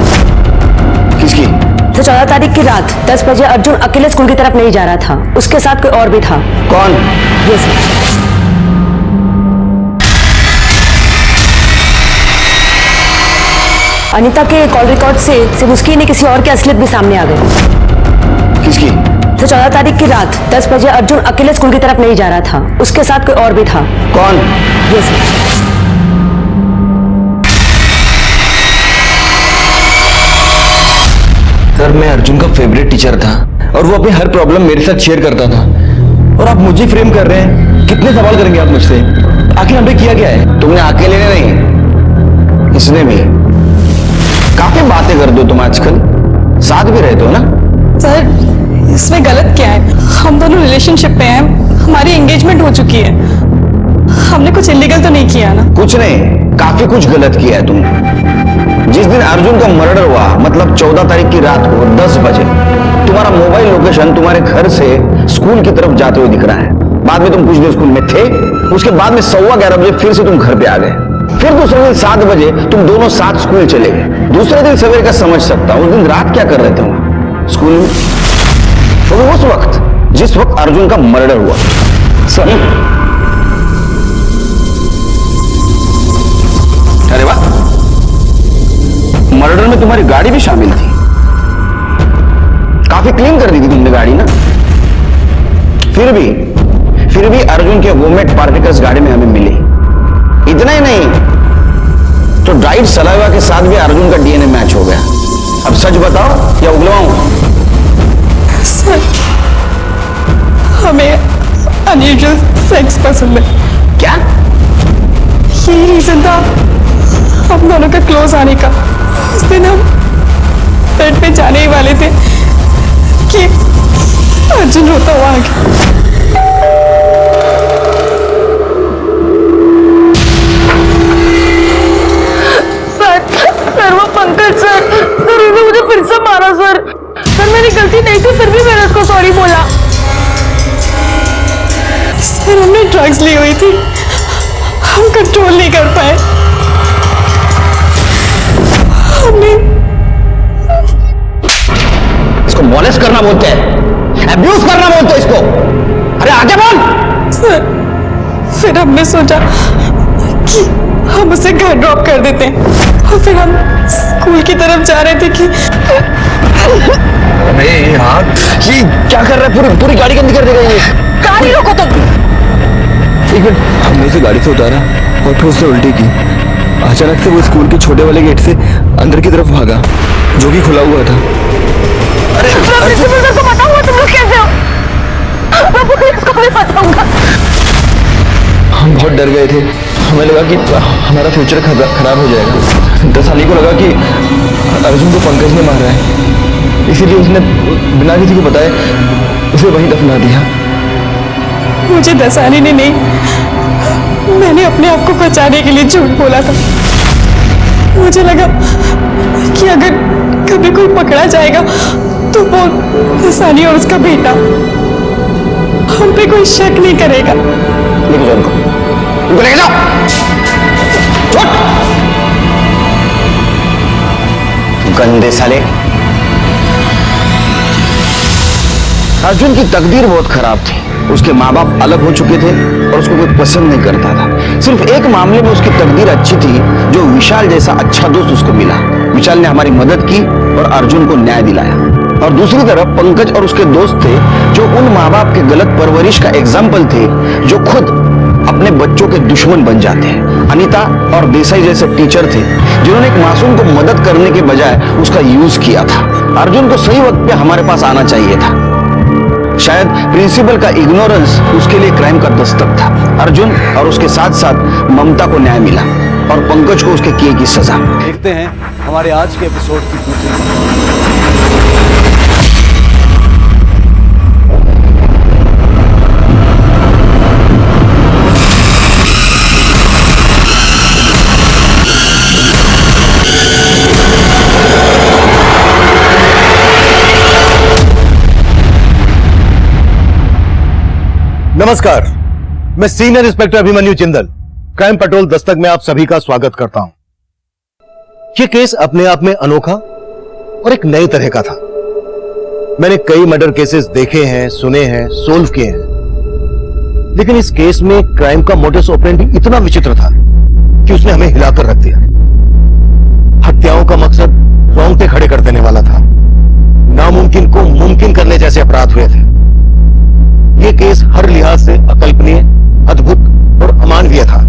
किसकी? तो 14 तारीख की रात 10 बजे अर्जुन अकेले स्कूल की तरफ नहीं जा रहा था, उसके साथ कोई और भी था। कौन? ये सर। अनीता के कॉल रिकॉर्ड से सिर्फ उसकी नहीं किसी और की असलियत भी सामने आ गई। किसकी? तो 14 तारीख की रात 10 बजे अर्जुन अकेले स्कूल की तरफ नहीं जा रहा था, उसके साथ कोई और भी था। कौन? ये सर। सर मैं अर्जुन का फेवरेट टीचर था और वो अपनी हर प्रॉब्लम मेरे साथ शेयर करता था, और आप मुझे फ्रेम कर रहे हैं। कितने सवाल करेंगे आप मुझसे? आखिर हम पे किया क्या है? तुमने अकेले ने नहीं, इसने भी। काफी बातें कर दो तुम आजकल, साथ भी रहते हो ना? सर इसमें गलत क्या है? हम दोनों रिलेशनशिप में हैं, हमारी एंगेजमेंट हो चुकी है, हमने कुछ इलीगल तो नहीं किया ना? कुछ नहीं, काफी कुछ गलत किया है तुमने। जिस दिन अर्जुन का मर्डर हुआ, मतलब 14 तारीख की रात को 10 बजे तुम्हारा मोबाइल लोकेशन तुम्हारे घर से स्कूल की तरफ जाते हुए दिख रहा है। बाद में तुम कुछ देर स्कूल में थे, उसके बाद में 11:15 बजे फिर से तुम घर पे आ गए। फिर दूसरे दिन 7 बजे तुम दोनों साथ स्कूल चले गए। दूसरे दिन सवेरे का समझ सकता हूं, उस दिन रात क्या कर रहे थे वहां स्कूल में? तो उस वक्त जिस वक्त अर्जुन का मर्डर हुआ। सर, अरे वाह, मर्डर में तुम्हारी गाड़ी भी शामिल थी। काफी क्लीन कर दी थी तुमने गाड़ी ना? फिर भी अर्जुन के वोमेट पार्टिकल्स गाड़ी में हमें मिले। इतना ही नहीं, तो ड्राइड सलाइवा के साथ भी अर्जुन का डीएनए मैच हो गया। अब सच बताओ या उगलवाऊं? सर हमें अनयूजुअल सेक्स पसंद है। क्या? यही रीजन था हम दोनों का क्लोज आने का। उस दिन हम बेड पे जाने ही वाले थे कि अर्जुन रोता हुआ आ गया। सर वो पंकज सर उसने मुझे फिर से मारा सर। मेरी गलती नहीं थी, फिर भी मैंने उसको सॉरी बोला। सर हमने ड्रग्स ली हुई थी, हम कंट्रोल नहीं कर पाए। हमने इसको मॉलेस्ट करना बोलते हैं, अब्यूज करना बोलते हैं इसको। अरे आगे बोल। सर फिर हमने सोचा कि हम उसे घर ड्रॉप कर देते हैं, और फिर हम स्कूल की तरफ जा रहे थे कि अरे यार, ये क्या कर रहा है? पूरी गाड़ी के अंदर कर देगा ये। गाड़ी रोको तुम। एक मिनट, हमने उसे गाड़ी से उतारा और फिर उससे उल्टी की। अचानक से वो स्कूल के छोटे वाले गेट से अंदर की तरफ भागा, जो कि खुला हुआ था। अरे प्रिंसिपल सर को बताऊंगा, तुम लोग कैसे हो? मैं पुलिस को भी बताऊंगा। हम बहुत डर गए थे, हमें लगा कि हमारा फ्यूचर खराब हो जाएगा। दसानी को लगा कि अर्जुन को पंकज ने मारा है, इसीलिए उसने बिना किसी को बताए उसे वहीं दफना दिया। मुझे दसानी ने नहीं, मैंने अपने आप को बचाने के लिए झूठ बोला था। मुझे लगा कि अगर कभी कोई पकड़ा जाएगा तो वो दसानी और उसका बेटा, हम पे कोई शक नहीं करेगा। लेके जाओ उनको लेके जाओ। गंदे साले। अर्जुन की तकदीर बहुत खराब थी। उसके माँ बाप अलग हो चुके थे और उसको कोई पसंद नहीं करता था। सिर्फ एक मामले में उसकी तकदीर अच्छी थी, जो विशाल जैसा अच्छा दोस्त उसको मिला। विशाल ने हमारी मदद की और अर्जुन को न्याय दिलाया। और दूसरी तरफ पंकज और उसके दोस्त थे, जो उन माँ बाप के गलत परवरिश का एग्जाम्पल थे, जो खुद अपने बच्चों के दुश्मन बन जाते हैं। अनीता और देसाई जैसे टीचर थे, जिन्होंने एक मासूम को मदद करने के बजाय उसका यूज किया था। अर्जुन को सही वक्त पे हमारे पास आना चाहिए था। शायद प्रिंसिपल का इग्नोरेंस उसके लिए क्राइम का दस्तक था। अर्जुन और उसके साथ साथ ममता को न्याय मिला और पंकज को उसके किए की सजा। देखते हैं हमारे आज के एपिसोड की दूसरी। नमस्कार, मैं senior inspector Abhimanyu Jindal, crime petrol Dastak में आप सभी का स्वागत करता हूं। यह केस अपने आप में अनोखा और एक नए तरह का था। मैंने कई मर्डर केसेस देखे हैं, सुने हैं, सोल्व किए हैं, लेकिन इस केस में क्राइम का मोडस ऑपरेंडी इतना विचित्र था कि उसने हमें हिलाकर रख दिया। हत्याओं का मकसद रोंगटे खड़े कर देने वाला था। नामुमकिन को मुमकिन करने जैसे अपराध हुए थे। यह केस हर लिहाज से अकल्पनीय, अद्भुत और अमानवीय था।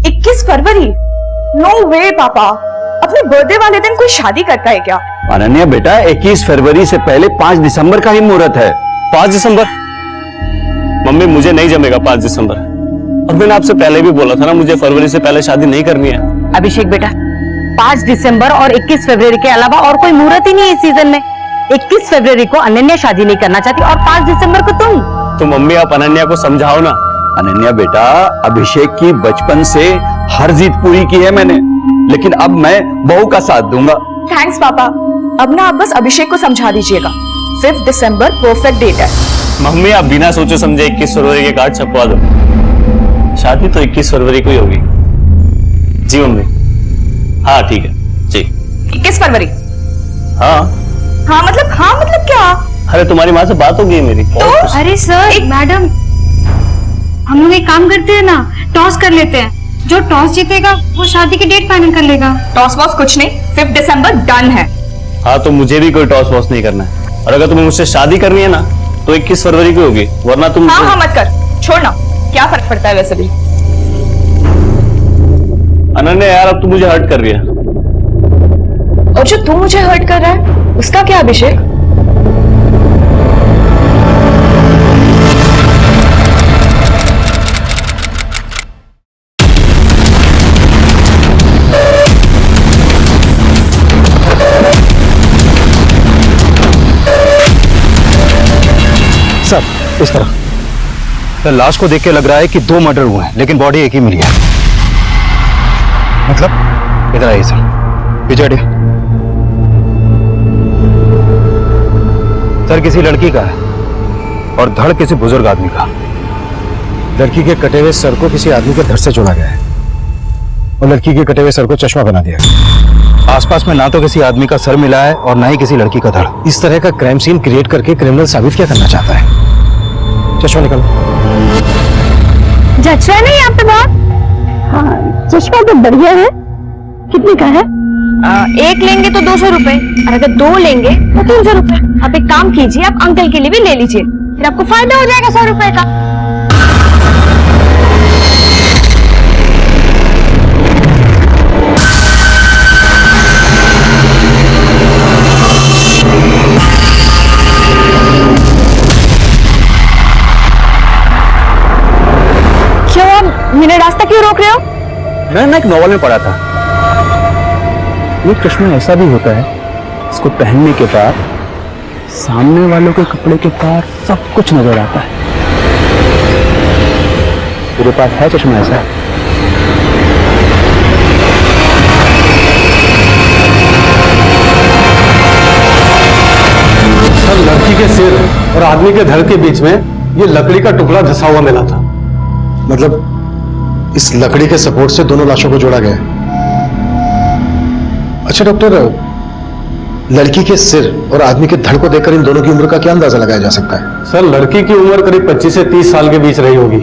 21 फरवरी? नो वे पापा, अपने बर्थडे वाले दिन कोई शादी करता है क्या? अनन्या बेटा, 21 फरवरी से पहले 5 दिसंबर का ही मुहूर्त है। 5 दिसंबर? मम्मी मुझे नहीं जमेगा 5 दिसंबर, और मैंने आपसे पहले भी बोला था ना, मुझे फरवरी से पहले शादी नहीं करनी है। अभिषेक बेटा, 5 दिसंबर और 21 फरवरी के अलावा और कोई मुहूर्त ही नहीं है इस सीजन में। 21 फरवरी को अनन्या शादी नहीं करना चाहती और 5 दिसंबर को तुम। तो मम्मी आप अनन्या को समझाओ ना। अनन्या बेटा, अभिषेक की बचपन से हर जीत पूरी की है मैंने, लेकिन अब मैं बहू का साथ दूंगा। थैंक्स पापा। अब ना आप बस अभिषेक को समझा दीजिएगा, 5 दिसंबर परफेक्ट डेट है। मम्मी आप बिना सोचे समझे 21 फरवरी के कार्ड छपवा दो, शादी तो 21 फरवरी को ही होगी। जी मम्मी, हाँ ठीक है जी। 21 फरवरी? हाँ मतलब क्या? अरे तुम्हारी माँ से बात हो गई है मेरी। तो अरे सर, मैडम, हम लोग एक काम करते हैं ना, टॉस कर लेते हैं। जो टॉस जीतेगा वो शादी की डेट फाइनल कर लेगा। टॉस वॉस कुछ नहीं, 5 दिसंबर डन है। हाँ तो मुझे भी कोई टॉस वॉस नहीं करना है, और अगर तुम्हें मुझसे शादी करनी है ना तो 21 फरवरी की होगी, वरना तुम। हाँ मत कर, छोड़ना, क्या फर्क पड़ता है वैसे भी। अनन्या यार, अब तू मुझे हर्ट कर रही है। और जो तू मुझे हर्ट कर रहा है उसका क्या अभिषेक? सर, इस तरह सर, लाश को देख के लग रहा है कि 2 मर्डर हुए हैं, लेकिन बॉडी एक ही मिली है। मतलब इधर आइए सर, पीछे हटिए। सर, किसी लड़की का है और धड़ किसी बुजुर्ग आदमी का। लड़की के कटे हुए सर को किसी आदमी के धड़ से जोड़ा गया है और लड़की के कटे हुए सर को चश्मा बना दिया गया। आसपास में ना तो किसी आदमी का सर मिला है और ना ही किसी लड़की का धड़। इस तरह का क्राइम सीन क्रिएट करके क्रिमिनल साबित क्या करना चाहता है? चश्मा निकालो। जच रहा है नहीं आप पे बहुत? हाँ, चश्मा तो बढ़िया है। कितने का है? 1 लेंगे तो 200 रुपए, और अगर 2 लेंगे तो 300 रुपए। आप एक काम कीजिए, आप अंकल के लिए भी ले लीजिए, फिर आपको फायदा हो जाएगा 100 रुपए का। क्यों आप मेरा रास्ता क्यों रोक रहे हो? मैंने एक नॉवल में पढ़ा था, ये चश्मा ऐसा भी होता है, इसको पहनने के बाद सामने वालों के कपड़े के पार सब कुछ नजर आता है। तेरे पास है चश्मा ऐसा? सर, लड़की के सिर और आदमी के धड़ के बीच में ये लकड़ी का टुकड़ा धंसा हुआ मिला था। मतलब इस लकड़ी के सपोर्ट से दोनों लाशों को जोड़ा गया। अच्छा डॉक्टर, लड़की के सिर और आदमी के धड़ को देखकर इन दोनों की उम्र का क्या अंदाजा लगाया जा सकता है? सर, लड़की की उम्र करीब 25 से 30 साल के बीच रही होगी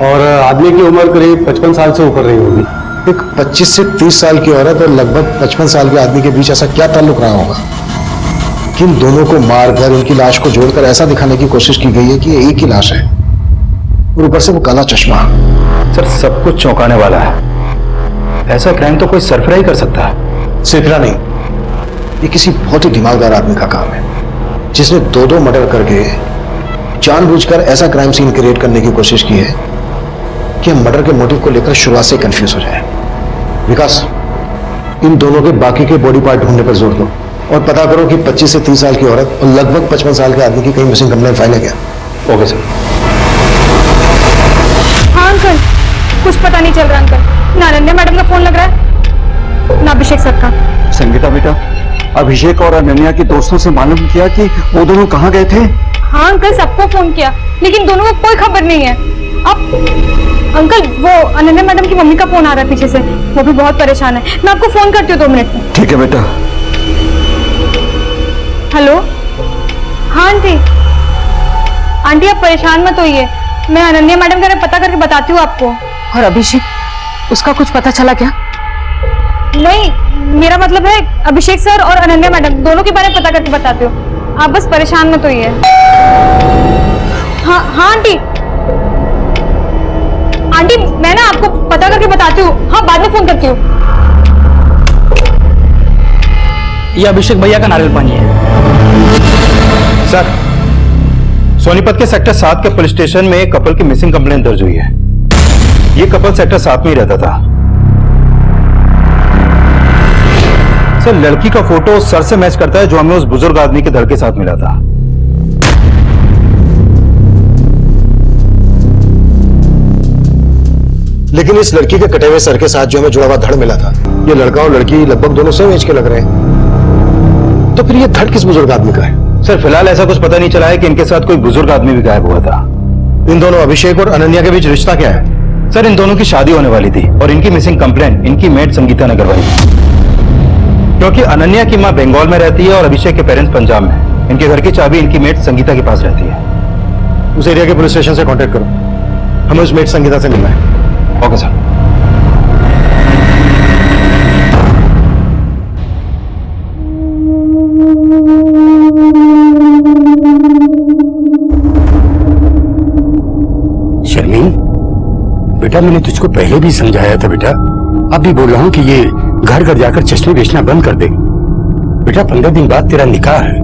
और आदमी की उम्र करीब 55 साल से ऊपर रही होगी। एक 25 से 30 साल की औरत और लगभग 55 साल के आदमी के बीच ऐसा क्या ताल्लुक रहा होगा कि इन दोनों को मारकर उनकी लाश को जोड़कर ऐसा दिखाने की कोशिश की गई है कि ये एक ही लाश है, और ऊपर से वो काला चश्मा। सर, सब कुछ चौंकाने वाला है। ऐसा क्राइम तो कोई सरफरा ही कर सकता है। सरफरा नहीं, ये किसी बहुत ही दिमागदार आदमी का काम है, जिसने 2-2 मर्डर करके जानबूझकर ऐसा क्राइम सीन क्रिएट करने की कोशिश की है कि हम मर्डर के मोटिव को लेकर शुरुआत से कंफ्यूज हो जाए। विकास, इन दोनों के बाकी के बॉडी पार्ट ढूंढने पर जोर दो और पता करो कि 25 से 30 साल की औरत और लगभग 55 साल के आदमी की कहीं मिसिंग कंप्लेंट फाइल है क्या? Okay sir. हाँ अंकल, कुछ पता नहीं चल रहा अंकल। ना अनन्या मैडम का फोन लग रहा है, ना अभिषेक सर का। संगीता बेटा, अभिषेक और अनन्या के दोस्तों से मालूम किया कि वो दोनों कहाँ गए थे? हाँ अंकल, सबको फोन किया, लेकिन दोनों को कोई खबर नहीं है। अब अंकल, वो अनन्या मैडम की मम्मी का फोन आ रहा है पीछे से, वो भी बहुत परेशान है। मैं आपको फोन करती हूँ 2 मिनट में। ठीक है बेटा। हेलो, हाँ आंटी। आंटी आप परेशान मत होइए, मैं अनन्या मैडम का पता करके बताती हूँ आपको। और अभिषेक, उसका कुछ पता चला क्या? नहीं, मेरा मतलब है अभिषेक सर और अनन्या मैडम दोनों के बारे में पता करके बताती हूँ, आप बस परेशान मत होइए। हाँ हाँ आंटी, आंटी मैं ना आपको पता करके बताती हूँ, हाँ बाद में फोन करती हूँ। ये अभिषेक भैया का नारियल पानी है। सर, सोनीपत के सेक्टर 7 के पुलिस स्टेशन में एक कपल की मिसिंग कंप्लेंट दर्ज हुई है। ये कपल सेक्टर 7 में ही रहता था। सर, लड़की का फोटो उस सर से मैच करता है जो हमें उस बुजुर्ग आदमी के धड़ के साथ मिला था। लेकिन इस लड़की के कटे हुए सर के साथ जो हमें जुड़ा हुआ धड़ मिला था, ये लड़का और लड़की लगभग दोनों सेम एज के लग रहे हैं। तो फिर ये धड़ किस बुजुर्ग आदमी का है? सर, फिलहाल ऐसा कुछ पता नहीं चला है कि इनके साथ कोई बुजुर्ग आदमी भी गायब हुआ था। इन दोनों अभिषेक और अनन्या के बीच रिश्ता क्या है? सर, इन दोनों की शादी होने वाली थी और इनकी मिसिंग कंप्लेंट इनकी मेड संगीता ने करवाई थी। क्योंकि अनन्या की मां बंगाल में रहती है और अभिषेक के पेरेंट्स पंजाब में। इनके घर की चाबी इनकी मेड संगीता के पास रहती है। उस एरिया के पुलिस स्टेशन से कांटेक्ट करो, हमें उस मेड संगीता से मिलना है। Okay sir. शर्मीन, बेटा मैंने तुझको पहले भी समझाया था बेटा, अब भी बोल रहा हूँ कि ये घर घर जाकर चश्मे बेचना बंद कर दे। बेटा 15 दिन बाद तेरा निकाह है,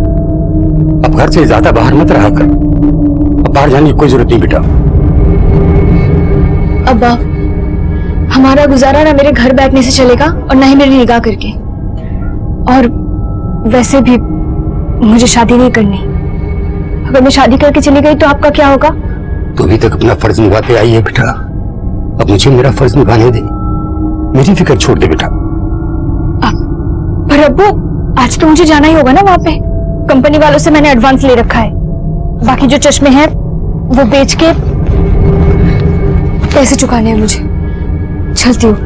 अब घर से ज्यादा बाहर मत रहा कर। अब बाहर जाने की कोई जरूरत नहीं बेटा। अब्बा, हमारा गुजारा ना मेरे घर बैठने से चलेगा और ना ही मेरी निगाह करके। और वैसे भी मुझे शादी नहीं करनी। अगर मैं शादी करके चली गई तो आपका क्या होगा? तू अभी तक अपना फर्ज निभाते आई है बेटा, अब मुझे मेरा फर्ज निभाने दे, मेरी फिक्र छोड़ दे बेटा। पर अब्बू, आज तो मुझे जाना ही होगा ना वहां पे। कंपनी वालों से मैंने एडवांस ले रखा है, बाकी जो चश्मे हैं वो बेच के पैसे चुकाने हैं मुझे। चलती हूँ।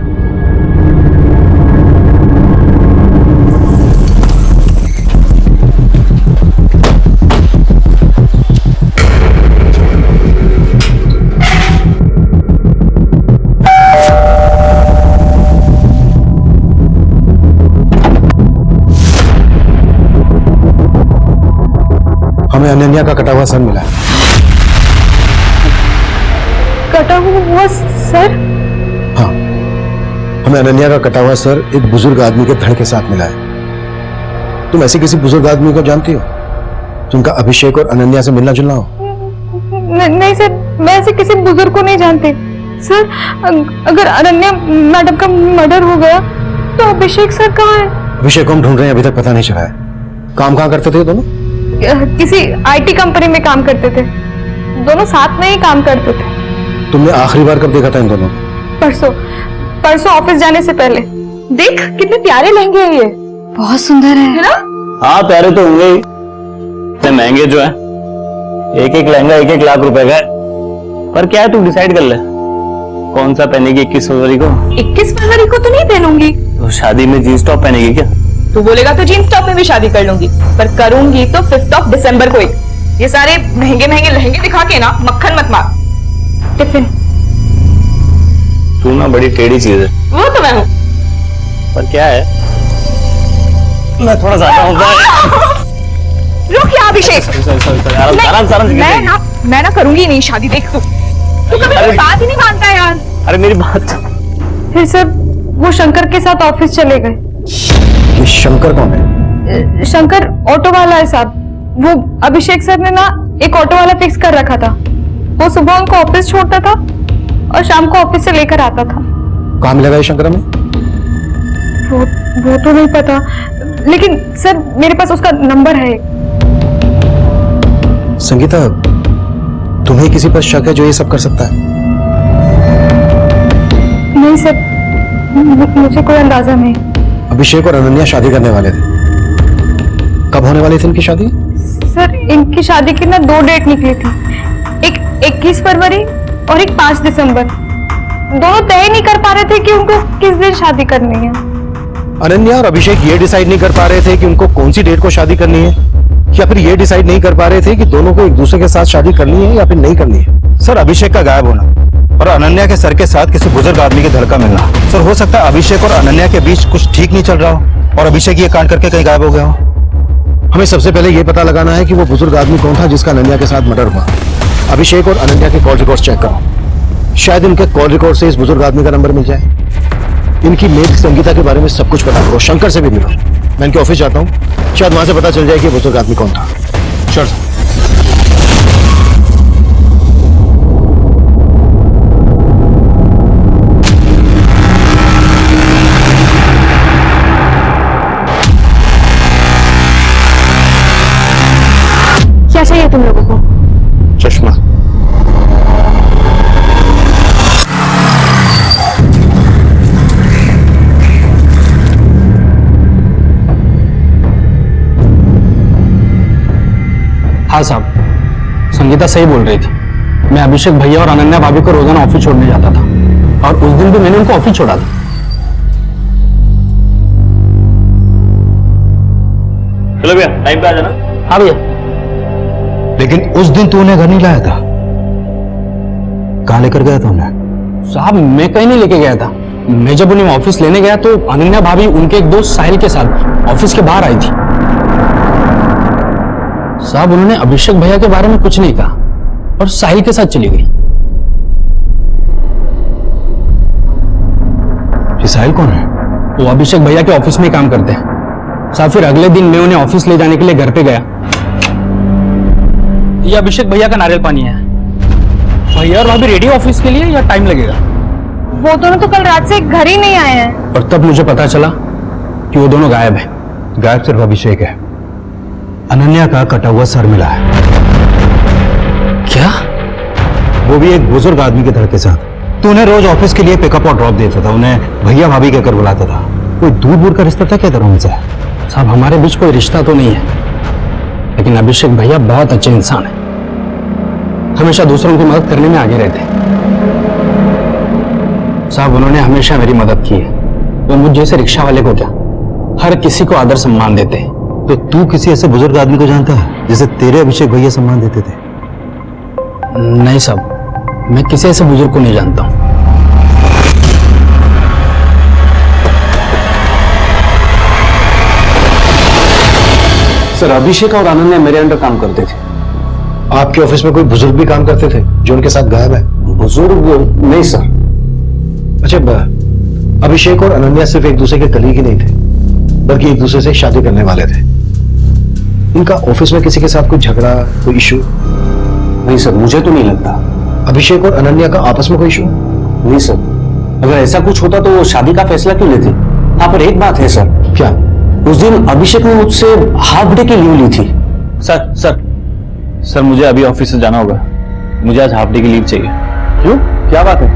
हमें अनन्या का कटा हुआ सर मिला है। कटा हुआ सर? हाँ, हमें अनन्या का कटा हुआ सर एक बुजुर्ग आदमी के धड़ के साथ मिला है। तुम ऐसे किसी बुजुर्ग आदमी को जानती हो जिनका अभिषेक और अनन्या से मिलना जुलना हो? नहीं सर, मैं ऐसे किसी बुजुर्ग को नहीं जानती। सर, अगर अनन्या मैडम का मर्डर हो गया तो अभिषेक सर कहाँ है? अभिषेक को हम ढूंढ रहे हैं, अभी तक पता नहीं चला है। काम कहाँ करते थे दोनों? किसी आईटी कंपनी में काम करते थे, दोनों साथ में ही काम करते थे। तुमने आखिरी बार कब देखा था इन दोनों? परसों ऑफिस जाने से पहले। देख कितने प्यारे लहंगे हैं ये। बहुत सुंदर है ना? हाँ, प्यारे तो होंगे ही, इतने महंगे जो है। एक एक लहंगा 1-1 लाख रुपए का है। पर क्या है, तू डिसाइड कर ले कौन सा पहनेगी 21 फरवरी को। 21 फरवरी को तो नहीं पहनूंगी। तो शादी में जींस टॉप पहनेगी क्या? तू बोलेगा तो जींस टॉप में भी शादी कर लूंगी, पर करूंगी तो 5 दिसंबर को ही। ये सारे महंगे महंगे लहंगे दिखा के ना मक्खन मत मार। टिफिन। तू ना बड़ी टेढ़ी चीज है। वो तो मैं हूँ। पर क्या है, मैं थोड़ा ज्यादा हूँ। रुक यहाँ अभिषेक। मैं ना करूंगी नहीं शादी। देख तू कभी मेरी बात ही नहीं मानता है यार। अरे मेरी बात। फिर सर वो शंकर के साथ ऑफिस चले गए। ये शंकर कौन है? शंकर ऑटो वाला है साहब। वो अभिषेक सर ने ना एक ऑटो वाला फिक्स कर रखा था। वो सुबह उनको ऑफिस छोड़ता था और शाम को ऑफिस से लेकर आता था। कहाँ मिलेगा ये शंकर हमें? वो तो नहीं पता, लेकिन सर मेरे पास उसका नंबर है। संगीता, तुम्हें किसी पर शक है जो ये सब कर सकता है? नहीं सर, मुझे कोई अंदाजा नहीं। अभिषेक और अनन्या शादी करने वाले थे। कब होने वाली थी इनकी शादी? सर इनकी शादी की ना 2 डेट निकली थी, एक 21 फरवरी और एक 5 दिसंबर। दोनों तय नहीं कर पा रहे थे कि उनको किस दिन शादी करनी है। अनन्या और अभिषेक ये डिसाइड नहीं कर पा रहे थे कि उनको कौन सी डेट को शादी करनी है, या फिर ये डिसाइड नहीं कर पा रहे थे कि दोनों को एक दूसरे के साथ शादी करनी है या फिर नहीं करनी है। सर, अभिषेक का गायब होना और अनन्या के सर के साथ किसी बुजुर्ग आदमी के धड़ का मिलना। सर, हो सकता है अभिषेक और अनन्या के बीच कुछ ठीक नहीं चल रहा हो और अभिषेक ये कांड करके कहीं गायब हो गया हो। हमें सबसे पहले ये पता लगाना है कि वो बुजुर्ग आदमी कौन था जिसका अनन्या के साथ मर्डर हुआ। अभिषेक और अनन्या के कॉल रिकॉर्ड चेक करो, शायद इनके कॉल रिकॉर्ड से इस बुजुर्ग आदमी का नंबर मिल जाए। इनकी मेल संगीता के बारे में सब कुछ पता करो, शंकर से भी मिलो। मैं इनके ऑफिस जाता हूँ, शायद वहां से पता चल जाए कि बुजुर्ग आदमी कौन था। Sure sir. क्या चाहिए तुम लोगों को? चश्मा। हाँ साहब, संगीता सही बोल रही थी। मैं अभिषेक भैया और अनन्या भाभी को रोजाना ऑफिस छोड़ने जाता था, और उस दिन भी मैंने उनको ऑफिस छोड़ा था। चलो भैया, टाइम पे आ जाना। हाँ भैया। लेकिन उस दिन तू उन्हें घर नहीं लाया था, कहाँ लेकर गया था उन्हें? साहब मैं कहीं नहीं लेके गया था। मैं जब उन्हें ऑफिस लेने गया तो अनन्या भाभी उनके एक दोस्त साहिल के साथ ऑफिस के बाहर आई थी। साहब उन्होंने अभिषेक भैया के बारे में कुछ नहीं कहा और साहिल के साथ चली गई। ये साहिल कौन है? वो अभिषेक भैया के ऑफिस में काम करते हैं। साहब फिर अगले दिन मैं उन्हें ऑफिस ले जाने के लिए घर पे गया। ये अभिषेक भैया का नारियल पानी है। भैया और भाभी रेडी ऑफिस के लिए या टाइम लगेगा? वो दोनों तो कल रात से घर ही नहीं आए हैं। और तब मुझे पता चला कि वो दोनों गायब हैं। गायब सिर्फ अभिषेक है, अनन्या का कटा हुआ सर मिला है। क्या? वो भी एक बुजुर्ग आदमी के धड़ के साथ। तो उन्हें रोज ऑफिस के लिए पिकअप और ड्रॉप देता था, उन्हें भैया भाभी कहकर बुलाता था। कोई दूर दूर का रिश्ता था क्या तेरा उनसे? साहब हमारे बीच कोई रिश्ता तो नहीं है, लेकिन अभिषेक भैया बहुत अच्छे इंसान हैं। हमेशा दूसरों की मदद करने में आगे रहते हैं। साहब उन्होंने हमेशा मेरी मदद की है। वो मुझ जैसे रिक्शा वाले को क्या, हर किसी को आदर सम्मान देते हैं। तो तू किसी ऐसे बुजुर्ग आदमी को जानता है जिसे तेरे अभिषेक भैया सम्मान देते थे? नहीं साहब, मैं किसी ऐसे बुजुर्ग को नहीं जानता हूं। सर अभिषेक और अनन्या मेरे अंडर काम करते थे। आपके ऑफिस में कोई बुजुर्ग भी काम करते थे जो उनके साथ गायब है? बुजुर्ग नहीं सर। अच्छा, अभिषेक और अनन्या सिर्फ एक दूसरे के कलीग ही नहीं थे, बल्कि एक दूसरे से शादी करने वाले थे। इनका ऑफिस में किसी के साथ कोई झगड़ा, कोई इशू? नहीं सर, मुझे तो नहीं लगता। अभिषेक और अनन्या का आपस में कोई इशू? नहीं सर, अगर ऐसा कुछ होता तो वो शादी का फैसला क्यों लेते? हाँ पर एक बात है सर। क्या? उस दिन अभिषेक ने मुझसे हाफ डे की लीव ली थी। सर मुझे अभी ऑफिस से जाना होगा। मुझे आज हाफ डे की लीव चाहिए। क्यों, क्या बात है?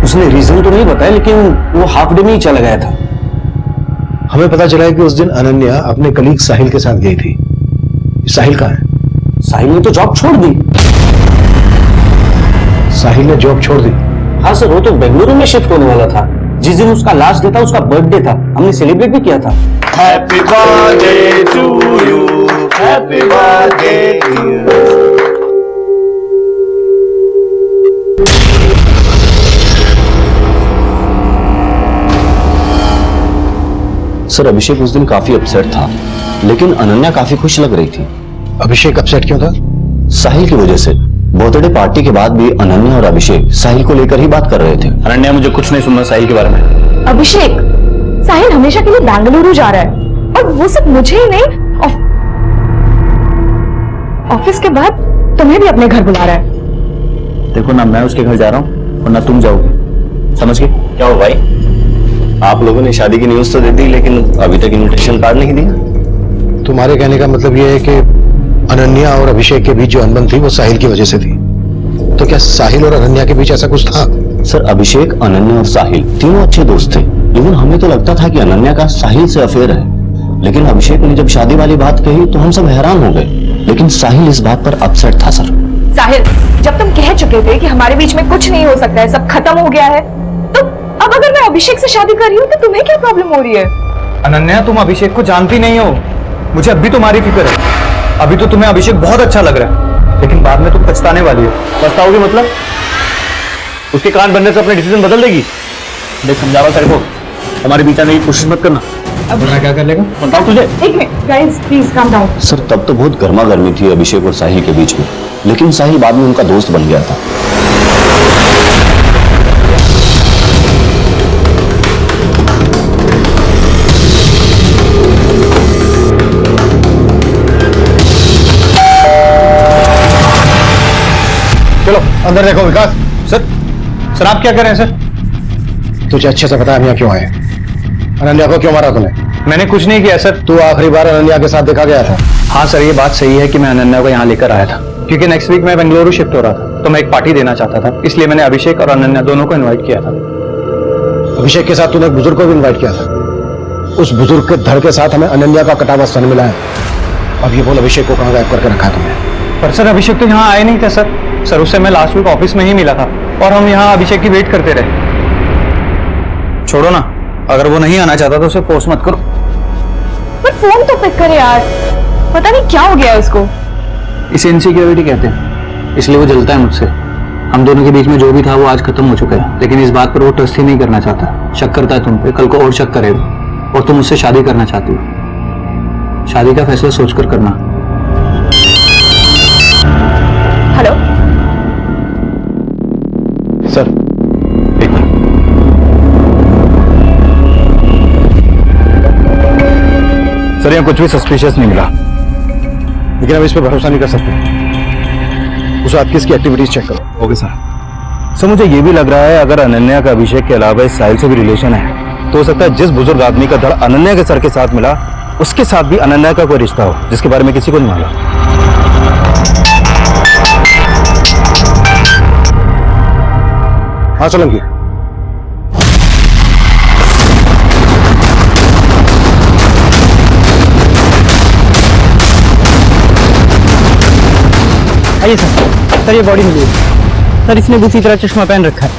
उसने रीजन तो नहीं बताया, लेकिन वो हाफ डे में ही चला गया था। हमें पता चला है कि उस दिन अनन्या अपने कलीग साहिल के साथ गई थी। साहिल कहाँ है? साहिल ने तो जॉब छोड़ दी। साहिल ने जॉब छोड़ दी? हाँ सर, वो तो बेंगलुरु में शिफ्ट होने वाला था। जिस दिन उसका लास्ट डे था, उसका बर्थडे था, हमने सेलिब्रेट भी किया था। Happy birthday to you, happy birthday to you. Sir Abhishek उस दिन काफी अपसेट था, लेकिन अनन्या काफी खुश लग रही थी। अभिषेक अपसेट क्यों था? साहिल की वजह से। बर्थडे पार्टी के बाद भी अनन्या और अभिषेक साहिल को लेकर ही बात कर रहे थे। अनन्या, मुझे कुछ नहीं सुनना साहिल के बारे में। अभिषेक, साहिल हमेशा के लिए बेंगलुरु जा रहा है, और वो सिर्फ मुझे ही नहीं, ऑफिस के बाद तुम्हें भी अपने घर बुला रहा है। देखो ना, मैं उसके घर जा रहा हूँ और ना तुम जाओगे, समझ गए? क्या हो भाई, आप लोगों ने शादी की न्यूज तो दे दी, लेकिन अभी तक इन्विटेशन कार्ड नहीं दिया। तुम्हारे कहने का मतलब यह है कि अनन्या और अभिषेक के बीच जो अनबन थी वो साहिल की वजह से थी। तो क्या साहिल और अनन्या के बीच ऐसा कुछ था? सर अभिषेक, अनन्या और साहिल तीनों अच्छे दोस्त थे। इवन हमें तो लगता था कि अनन्या का साहिल से अफेयर है, लेकिन अभिषेक ने जब शादी वाली बात कही तो हम सब हैरान हो गए। लेकिन साहिल इस बात पर अपसेट था। सर साहिल, जब तुम कह चुके थे कि हमारे बीच में कुछ नहीं हो सकता है, सब खत्म हो गया है, तो अब अगर मैं अभिषेक से शादी कर रही हूँ तो तुम्हें क्या प्रॉब्लम हो रही है? अनन्या, तुम अभिषेक को जानती नहीं हो। मुझे अब भी तुम्हारी फिक्र है। अभी तो तुम्हें अभिषेक बहुत अच्छा लग रहा है, लेकिन बाद में तुम पछताने वाली हो। पछताओगी मतलब? उसके कान बनने से अपने डिसीजन बदल देगी? देख, समझा रहा तेरे को, हमारे बीच आने की कोशिश मत करना। अब मैं क्या कर लेगा बताओ तुझे। एक minute guys, please calm down. Sir तब तो बहुत गर्मा गर्मी थी अभिषेक और साहिल के बीच में, लेकिन साहिल बाद में उनका दोस्त बन गया था। चलो अंदर देखो। विकास। सर आप क्या कर रहे हैं सर? तुझे अच्छे से पता है हम यहाँ क्यों आए? अनन्या को क्यों मारा तूने? मैंने कुछ नहीं किया सर। तू आखिरी बार अनन्या के साथ देखा गया था। हाँ सर, ये बात सही है कि मैं अनन्या को यहाँ लेकर आया था, क्योंकि नेक्स्ट वीक मैं बेंगलुरु शिफ्ट हो रहा था, तो मैं एक पार्टी देना चाहता था, इसलिए मैंने अभिषेक और अनन्या दोनों को इनवाइट किया था। अभिषेक के साथ तूने एक बुजुर्ग को भी इनवाइट किया था। उस बुजुर्ग के धड़ के साथ हमें अनन्या का कटा हुआ सन मिला है। अब ये बोल अभिषेक को कहाँ गायब करके रखा है तुमने? पर सर अभिषेक तो यहाँ आए नहीं थे सर। सर उससे मैं लास्ट वीक ऑफिस में ही मिला था और हम यहाँ अभिषेक की वेट करते रहे। छोड़ो ना, अगर वो नहीं आना चाहता तो उसे फोर्स मत करो। पर फोन तो पिक करे यार, पता नहीं क्या हो गया है उसको। इसे इनसिक्योरिटी कहते हैं, इसलिए वो जलता है मुझसे। हम दोनों के बीच में जो भी था वो आज खत्म हो चुका है, लेकिन इस बात पर वो ट्रस्ट ही नहीं करना चाहता। शक करता है तुम पे, कल को और शक करेगा। और तुम मुझसे शादी करना चाहती हो। शादी का फैसला सोचकर करना। हेलो सर, एक मिनट। सर, यहाँ कुछ भी सस्पिशियस नहीं मिला, लेकिन हम इस पर भरोसा नहीं कर सकते। उस रात की इसकी एक्टिविटीज चेक करो। Okay sir. सर, मुझे ये भी लग रहा है अगर अनन्या का अभिषेक के अलावा इस साहिल से भी रिलेशन है, तो हो सकता है जिस बुजुर्ग आदमी का धड़ अनन्या के सर के साथ मिला, उसके साथ भी अनन्या का कोई रिश्ता हो, जिसके बारे में किसी को नहीं मालूम। हाँ सोलंकी। आइए सर, ये बॉडी मिली है सर। इसने भी उसी तरह चश्मा पहन रखा है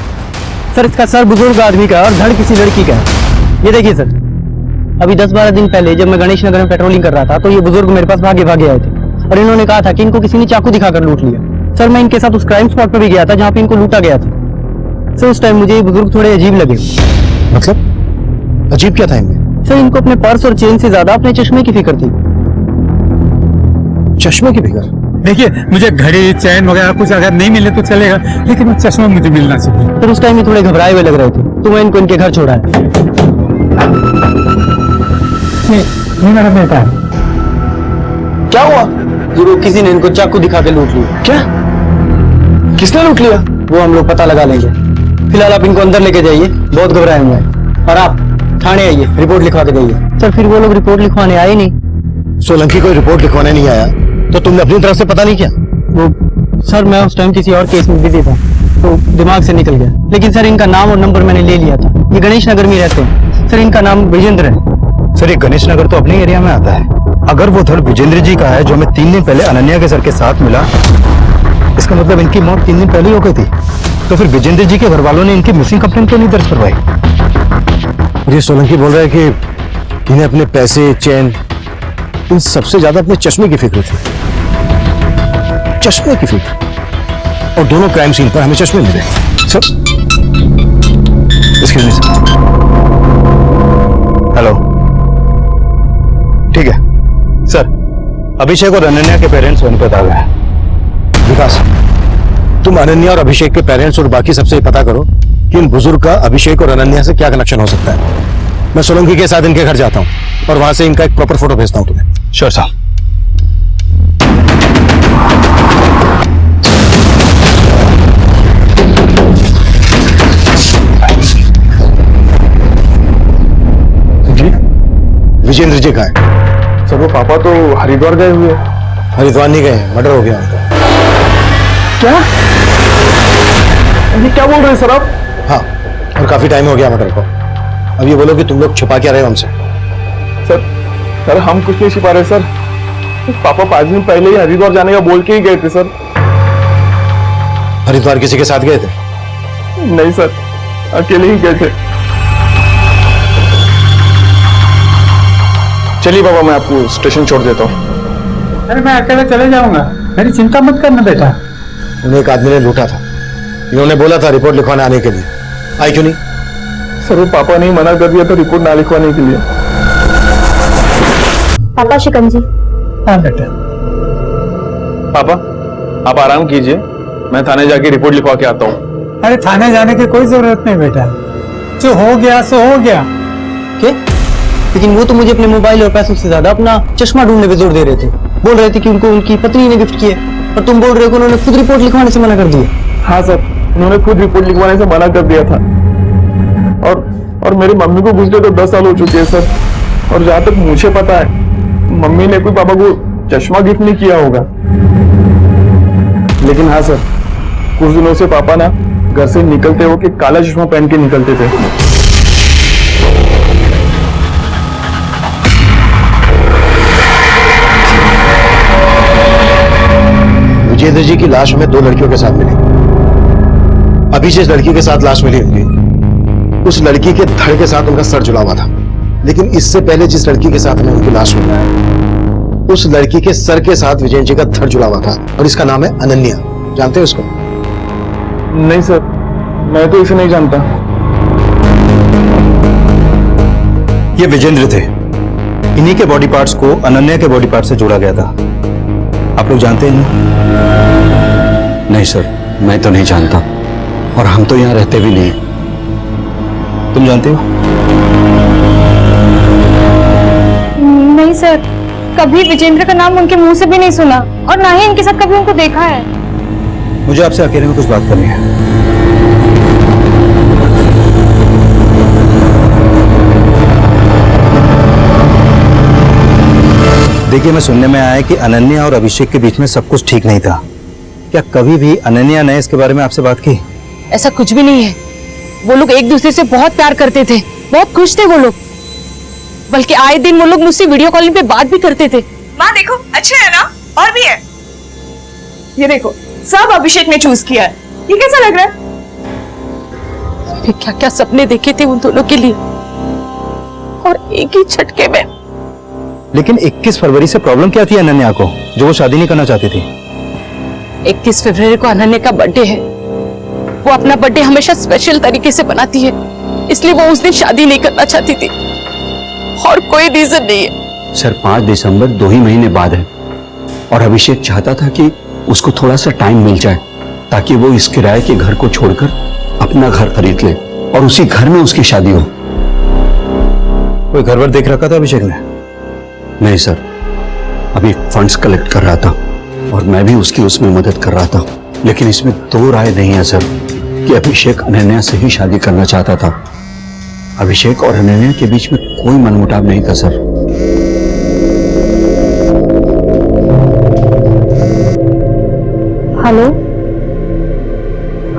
सर। इसका सर बुजुर्ग आदमी का और धड़ किसी लड़की का है। ये देखिए सर, अभी 10-12 दिन पहले जब मैं गणेश नगर में पेट्रोलिंग कर रहा था, तो ये बुजुर्ग मेरे पास भागे आए थे और इन्होंने कहा था कि इनको किसी ने चाकू दिखाकर लूट लिया। सर, मैं इनके साथ उस क्राइम स्पॉट पर भी गया था जहाँ पे इनको लूटा गया था। सर, उस टाइम मुझे ये बुजुर्ग थोड़े अजीब लगे। मतलब अजीब क्या था इनमें? सर, इनको अपने पर्स और चेन से ज्यादा अपने चश्मे की फिक्र थी। चश्मे की फिक्र? देखिए, मुझे घड़ी चैन वगैरह कुछ अगर नहीं मिले तो चलेगा, लेकिन वो चश्मा मुझे मिलना चाहिए। सर, उस टाइम ये थोड़े घबराए हुए लग रहे थे, तो मैं इनको इनके घर छोड़ा है। नहीं मेरा बेटा है। क्या हुआ? वो किसी ने इनको चाकू दिखा के लूट लिया। क्या? किसने लूट लिया? वो हम लोग पता लगा लेंगे। फिलहाल आप इनको अंदर लेके जाइए, बहुत घबराए हुए हैं। और आप थाने आइए, रिपोर्ट लिखवा के जाइए। सर, फिर वो लोग रिपोर्ट लिखवाने आए नहीं। सोलंकी कोई रिपोर्ट लिखवाने नहीं आया, तो तुमने अपनी तरफ से पता नहीं किया? वो सर, मैं उस टाइम किसी और केस में बिजी था, तो दिमाग से निकल गया। लेकिन सर, इनका नाम और नंबर मैंने ले लिया था। ये गणेश नगर में रहते हैं सर। इनका नाम विजेंद्र है। सर, ये गणेश नगर तो अपने एरिया में आता है। अगर वो धड़ विजेंद्र जी का है जो हमें 3 दिन पहले अनन्या के सर के साथ मिला, इसका मतलब इनकी मौत 3 दिन पहले ही हो गई थी। तो फिर विजेंद्र जी के घर वालों ने इनकी मिसिंग कंप्लेंट क्यों नहीं दर्ज करवाई? ये सोलंकी बोल रहा है कि इन्हें अपने पैसे, चैन, इन सबसे ज्यादा अपने चश्मे की फिक्र थी। चश्मे की फिक्र? और दोनों क्राइम सीन पर हमें चश्मे मिले। Sir, excuse me sir. Hello, ठीक है सर। अभिषेक और अनन्या के पेरेंट्स वन पे आ गए। विकास, तुम अनन्या और अभिषेक के पेरेंट्स और बाकी सबसे पता करो कि इन बुजुर्ग का अभिषेक और अनन्या से क्या कनेक्शन हो सकता है। मैं सोलंकी के साथ इनके घर जाता हूँ और वहां से इनका एक प्रॉपर फोटो भेजता हूँ तुम्हें। श्योर साहब। विजेंद्र जी कहाँ है? सर, वो पापा तो हरिद्वार गए हुए। हरिद्वार नहीं गए, मर्डर हो गया उनका। क्या? ये क्या बोल रहे हैं सर आप? हाँ, और काफी टाइम हो गया मर्डर को। अब ये बोलो कि तुम लोग छुपा क्या रहे हो हमसे? सर, हम कुछ नहीं छिपा रहे सर। पापा 5 दिन पहले ही हरिद्वार जाने का बोल के ही गए थे सर। हरिद्वार किसी के साथ गए थे? नहीं सर, अकेले ही गए थे। चलिए पापा, मैं आपको स्टेशन छोड़ देता हूँ। अरे मैं अकेले चले जाऊंगा, मेरी चिंता मत करना बेटा। उन्हें एक आदमी ने लूटा था, इन्होंने बोला था रिपोर्ट लिखवाने आने के लिए। आई क्यों नहीं? सर, वो पापा ने मना कर दिया था रिपोर्ट ना लिखवाने के लिए। पापा शिकंजी। हाँ बेटा। पापा, आप आराम कीजिए, मैं थाने जाके रिपोर्ट लिखवा के आता हूँ। अरे थाने जाने की कोई जरूरत नहीं बेटा, जो हो गया सो हो गया। क्या? लेकिन वो तो मुझे अपने मोबाइल और पैसों से ज्यादा अपना चश्मा ढूंढने पे जोर दे रहे थे। बोल रहे थे कि उनको उनकी पत्नी ने गिफ्ट किए, और तुम बोल रहे हो कि उन्होंने खुद रिपोर्ट लिखवाने से मना कर दिया। हाँ सर, उन्होंने खुद रिपोर्ट लिखवाने से मना कर दिया था। और मेरी मम्मी को गुजरे तो 10 साल हो चुके हैं सर। और जहाँ तक मुझे पता है, मम्मी ने कोई पापा को चश्मा गिफ्ट नहीं किया होगा। लेकिन हाँ सर, कुछ दिनों से पापा ना घर से निकलते हो कि काला चश्मा पहन के निकलते थे। विजेंद्र जी की लाश हमें 2 लड़कियों के साथ मिली। अभी जिस लड़की के साथ लाश मिली होगी, उस लड़की के धड़ के साथ उनका सर जुड़ा हुआ था। लेकिन इससे पहले जिस लड़की के साथ हमें उनकी लाश मिली, उस लड़की के सर के साथ विजेंद्र जी का धड़ जुड़ा हुआ था और इसका नाम है अनन्या। जानते हैं उसको? नहीं सर, मैं तो इसे नहीं जानता। ये विजेंद्र थे। इन्हीं के बॉडी पार्ट्स को अनन्या के बॉडी पार्ट से जोड़ा गया था। आप लोग जानते हैं ना? नहीं सर, मैं तो नहीं जानता, और हम तो यहाँ रहते भी नहीं। तुम जानते हो? नहीं सर, कभी विजेंद्र का नाम उनके मुंह से भी नहीं सुना और ना ही इनके साथ कभी उनको देखा है। मुझे आपसे अकेले में कुछ बात करनी है। देखिए, मैं सुनने में आया है कि अनन्या और अभिषेक के बीच में सब कुछ ठीक नहीं था। क्या कभी भी अनन्या ने इसके बारे में आपसे बात की? ऐसा कुछ भी नहीं है। वो लोग एक दूसरे से बहुत प्यार करते थे, बहुत खुश थे वो लोग। बल्कि आए दिन वो लोग मुझसे वीडियो कॉलिंग पे बात भी करते थे। माँ देखो, अच्छे है ना? और भी है, ये देखो, सब अभिषेक ने चूज किया है। ये कैसा लग रहा है? मैंने क्या क्या सपने देखे थे उन दोनों के लिए, और एक ही झटके में। लेकिन 21 फरवरी से प्रॉब्लम क्या थी अनन्या को, जो वो शादी नहीं करना चाहती थी? 31 फरवरी को अनन्या का बर्थडे है। वो अपना बर्थडे हमेशा स्पेशल तरीके से बनाती है, इसलिए वो उस दिन शादी नहीं करना चाहती थी, और कोई रीजन नहीं है। सर, 5 दिसंबर 2 ही महीने बाद है, और अभिषेक चाहता था कि उसको थोड़ा सा टाइम मिल जाए ताकि वो इस किराए के घर को छोड़कर अपना घर खरीद ले और उसी घर में उसकी शादी हो। कोई घर वर देख रखा था अभिषेक ने? नहीं सर, अभी फंड्स कलेक्ट कर रहा था और मैं भी उसकी उसमें मदद कर रहा था। लेकिन इसमें 2 राय नहीं है सर कि अभिषेक अनन्या से ही शादी करना चाहता था। अभिषेक और अनन्या के बीच में कोई मनमुटाव नहीं था सर। हेलो,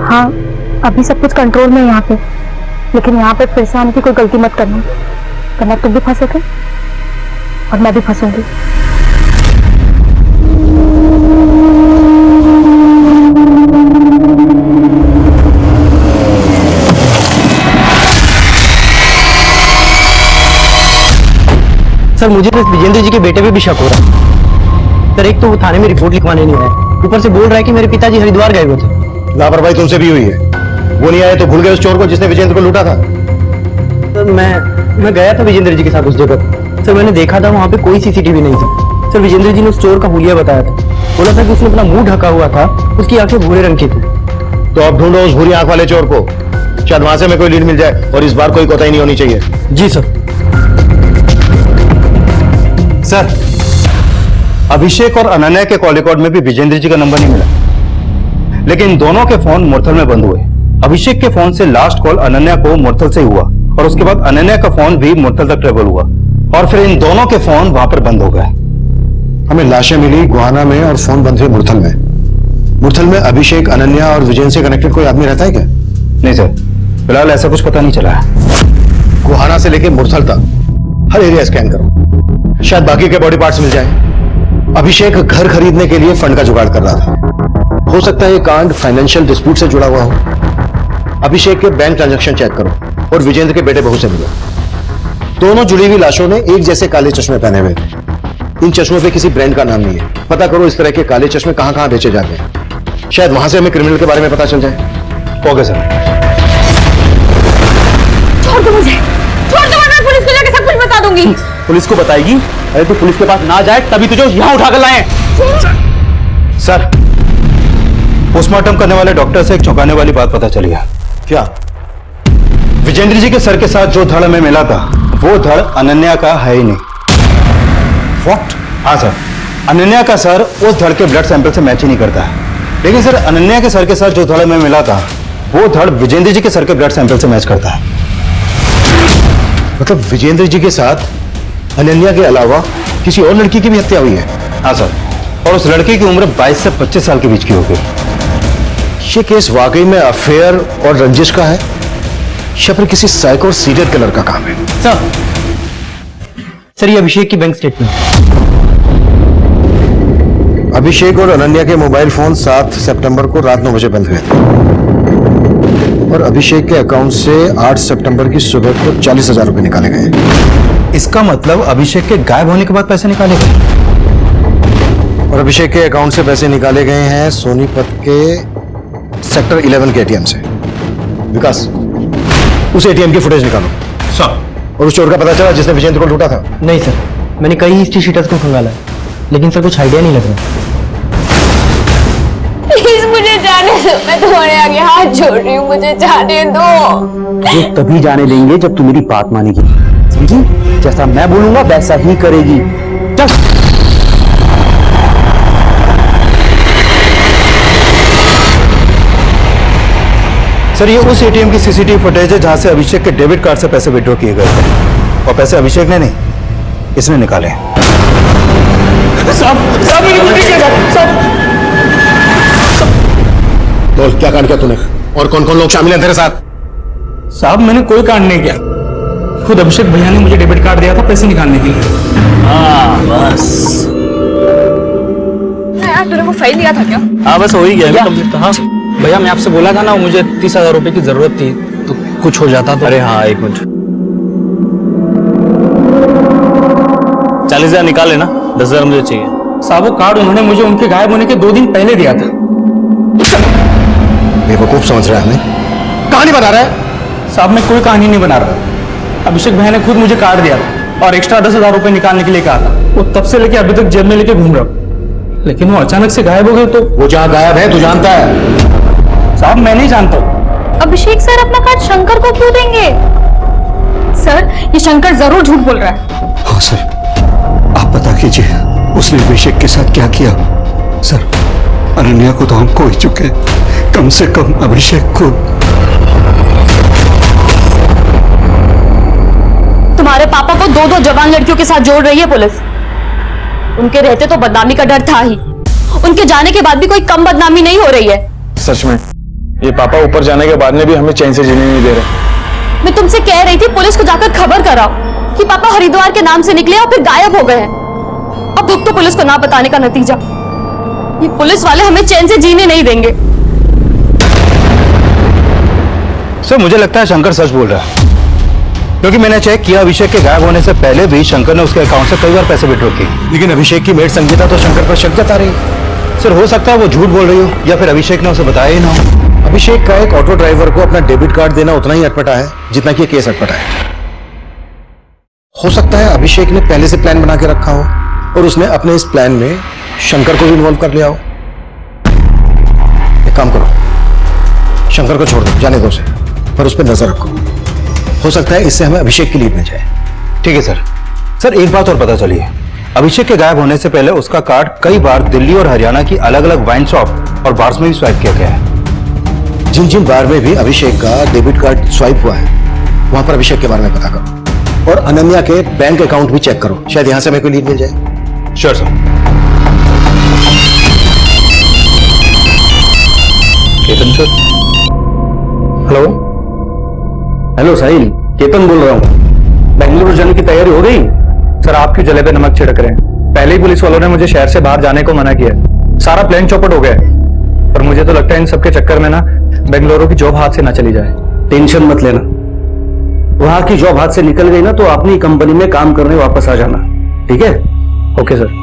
हाँ, अभी सब कुछ कंट्रोल में है यहाँ पे, लेकिन यहाँ पे फिर से आने की कोई गलती मत करना, वरना तुम भी फंसोगे और मैं भी फंसूंगी। सर, मुझे तो विजेंद्र जी के बेटे पे भी शक हो रहा है। सर, एक तो वो थाने में रिपोर्ट लिखवाने नहीं आया, ऊपर से बोल रहा है कि मेरे पिताजी हरिद्वार गए हुए थे। लापरवाही तुमसे भी हुई है। वो नहीं आए तो भूल गए उस चोर को जिसने विजेंद्र को लूटा था? सर, मैं गया था विजेंद्र जी के साथ उस जगह। सर, मैंने देखा था वहाँ पे कोई सीसीटीवी नहीं था। सर, विजेंद्र जी ने उस चोर का हुलिया बताया था। बोला था कि उसने अपना मुंह ढका हुआ था, उसकी आंखें भूरे रंग की थी। तो अब ढूंढो उस भूरी आंख वाले चोर को, शायद वहां से हमें कोई लीड मिल जाए, और इस बार कोई कोताही नहीं होनी चाहिए। जी सर। सर, अभिषेक और अनन्या के कॉल रिकॉर्ड में भी विजेंद्र जी का नंबर नहीं मिला, लेकिन दोनों के फोन मुरथल में बंद हुए। अभिषेक के फोन से लास्ट कॉल अनन्या को मुरथल से हुआ, और उसके बाद अनन्या का फोन भी मुरथल तक ट्रेवल हुआ, और फिर इन दोनों के फोन वहां पर बंद हो गए। हमें लाशें मिली गुहाना में और फोन बंद हुए मुरथल में। मुरथल में अभिषेक, अनन्या और विजेंद्र से कनेक्टेड कोई आदमी रहता है क्या? नहीं सर, फिलहाल ऐसा कुछ पता नहीं चला है। गुहाना से लेके मुरथल तक हर एरिया स्कैन करो, शायद बाकी के बॉडी पार्ट्स मिल जाए। अभिषेक घर खरीदने के लिए फंड का जुगाड़ कर रहा था। हो सकता है ये कांड फाइनेंशियल डिस्प्यूट से जुड़ा हुआ हो। अभिषेक के बैंक ट्रांजैक्शन चेक करो और विजेंद्र के बेटे बहू से मिलो। दोनों जुड़ी हुई लाशों ने एक जैसे काले चश्मे पहने हुए थे। इन चश्मों पे किसी ब्रांड का नाम नहीं है। पता करो इस तरह के काले चश्मे कहां कहां बेचे जाते हैं, शायद वहां से हमें क्रिमिनल के बारे में पता चल जाए। Okay sir. छोड़ दो मुझे, छोड़ दो, मैं पुलिस को जाके सब कुछ बता दूंगी। पुलिस को बताएगी? अरे तू पुलिस के पास ना जाए तभी तुझे यहां उठाकर लाए। सर, पोस्टमार्टम करने वाले डॉक्टर से एक चौंकाने वाली बात पता चली है। क्या? विजेंद्र जी के सर के साथ जो धड़ हमें मिला था, वो धड़ अनन्या का है ही नहीं। व्हाट? हाँ सर, अनन्या का सर उस धड़ के ब्लड सैंपल से मैच ही नहीं करता है। लेकिन सर, अनन्या के सर के साथ जो धड़ हमें मिला था, वो धड़ विजेंद्र जी के सर के ब्लड सैंपल से मैच करता है। मतलब विजेंद्र जी के साथ अनन्या के अलावा किसी और लड़की की भी हत्या हुई है? हाँ सर, और उस लड़की की उम्र 22 से 25 साल के बीच की होगी। ये केस वाकई में अफेयर और रंजिश का है या फिर किसी साइको और सीरियल किलर का काम है? सर ये अभिषेक की बैंक स्टेटमेंट। अभिषेक और अनन्या के मोबाइल फोन 7 सितंबर को रात 9 बजे बंद हुए थे और अभिषेक के अकाउंट से 8 सितंबर की सुबह को 40,000 रुपए निकाले गए। इसका मतलब अभिषेक के गायब होने के बाद पैसे निकाले गए और अभिषेक के अकाउंट से पैसे निकाले गए हैं सोनीपत के सेक्टर 11 के एटीएम से। विकास, उस एटीएम की फुटेज निकालो। सर। और उस चोर का पता चला जिसने विजेंद्र को लूटा था? नहीं सर, मैंने कई हिस्ट्री शीटर्स को खंगाला है, लेकिन सर कुछ आइडिया नहीं लग रहा। प्लीज मुझे जाने दो, मैं तुम्हारे आगे हाथ जोड़ रही हूँ, मुझे जाने दो। ये तभी जाने देंगे जब तू मेरी बात मानेगी, समझी? जैसा मैं बोलूंगा वैसा ही करेगी। चल। सर ये उस एटीएम की सीसीटीवी फुटेज है जहां से अभिषेक के डेबिट कार्ड से पैसे विड्रॉ किए गए थे और पैसे अभिषेक ने नहीं, इसने निकाले। बोल, क्या कांड किया तूने और कौन कौन लोग शामिल हैं तेरे साथ? साहब मैंने कोई कांड नहीं किया, खुद अभिषेक भैया ने मुझे डेबिट कार्ड दिया था पैसे निकालने के लिए। हाँ बस। यार तूने वो फाइल लिया था क्या? हाँ बस हो ही गया। हाँ भैया, मैं आपसे बोला था ना, मुझे 30,000 रुपए की जरूरत थी, तो कुछ हो जाता तो। अरे हाँ 1 मिनट, 40,000 निकाले ना, 10,000 मुझे चाहिए। साहब वो कार्ड उन्होंने मुझे उनके गायब होने के 2 दिन पहले दिया था। बेवकूफ समझ रहा है हमें, कहानी बना रहा है। साहब मैं कोई कहानी नहीं बना रहा, अभिषेक भैया ने खुद मुझे कार्ड दिया था और एक्स्ट्रा 10,000 रुपए निकालने के लिए कहा था। वो तब से लेके अभी तक जेब में लेके घूम रहा हूं, लेकिन वो अचानक से गायब हो गए। तो वो जहां गायब है तू जानता है? साहब मैं नहीं जानता। अभिषेक सर अपना कार्ड शंकर को क्यों देंगे? सर ये शंकर जरूर झूठ बोल रहा है। हाँ सर, आप बता कीजिए उसने अभिषेक के साथ क्या किया। सर अनन्या को तो हम खो ही चुके, कम से कम अभिषेक को। तुम्हारे पापा को 2 जवान लड़कियों के साथ जोड़ रही है पुलिस। उनके रहते तो बदनामी का डर था ही, उनके जाने के बाद भी कोई कम बदनामी नहीं हो रही है। सच में ये पापा ऊपर जाने के बाद में भी हमें चैन से जीने नहीं दे रहे। मैं तुमसे कह रही थी पुलिस को जाकर खबर कराओ कि पापा हरिद्वार के नाम से निकले और फिर गायब हो गए हैं। अब दुख तो पुलिस को ना बताने का नतीजा। ये पुलिस वाले हमें चैन से जीने नहीं देंगे। सर मुझे लगता है शंकर सच बोल रहा है, क्योंकि मैंने चेक किया अभिषेक के गायब होने से पहले भी शंकर ने उसके अकाउंट से कई बार पैसे विड्रॉ किए, लेकिन अभिषेक की मेड संगीता तो शंकर पर शक जता रही है। सर हो सकता है वो झूठ बोल रही हो या फिर अभिषेक ने उसे बताया ही ना हो। अभिषेक का एक ऑटो ड्राइवर को अपना डेबिट कार्ड देना उतना ही अटपटा है जितना कि केस अटपटा है। हो सकता है अभिषेक ने पहले से प्लान बना के रखा हो और उसने अपने इस प्लान में शंकर को भी इन्वॉल्व कर लिया हो। एक काम करो, शंकर को छोड़ दो, जाने दो उसे, पर उस पर नजर रखो। हो सकता है इससे हमें अभिषेक की लीड मिल जाए। ठीक है सर। सर एक बात और पता चली है, अभिषेक के गायब होने से पहले उसका कार्ड कई बार दिल्ली और हरियाणा की अलग अलग वाइन शॉप और बार्स में भी स्वाइप किया गया है। जिन जिन बार में भी अभिषेक का डेबिट कार्ड स्वाइप हुआ है वहां पर अभिषेक के बारे में पता करो और अनन्या के बैंक अकाउंट भी चेक करो, शायद यहां से हमें कोई लीड मिल जाए। Sure sir. Ketan sir. Hello hello Sahil, Ketan बोल रहा हूँ। बेंगलुरु जाने की तैयारी हो गई? सर आप क्यों जले पे नमक छिड़क रहे हैं? पहले ही पुलिस वालों ने मुझे शहर से बाहर जाने को मना किया, सारा प्लान चौपट हो गया है। पर मुझे तो लगता है इन सबके चक्कर में ना बेंगलुरु की जॉब हाथ से ना चली जाए। टेंशन मत लेना, वहां की जॉब हाथ से निकल गई ना तो अपनी कंपनी में काम करने वापस आ जाना, ठीक है? Okay sir.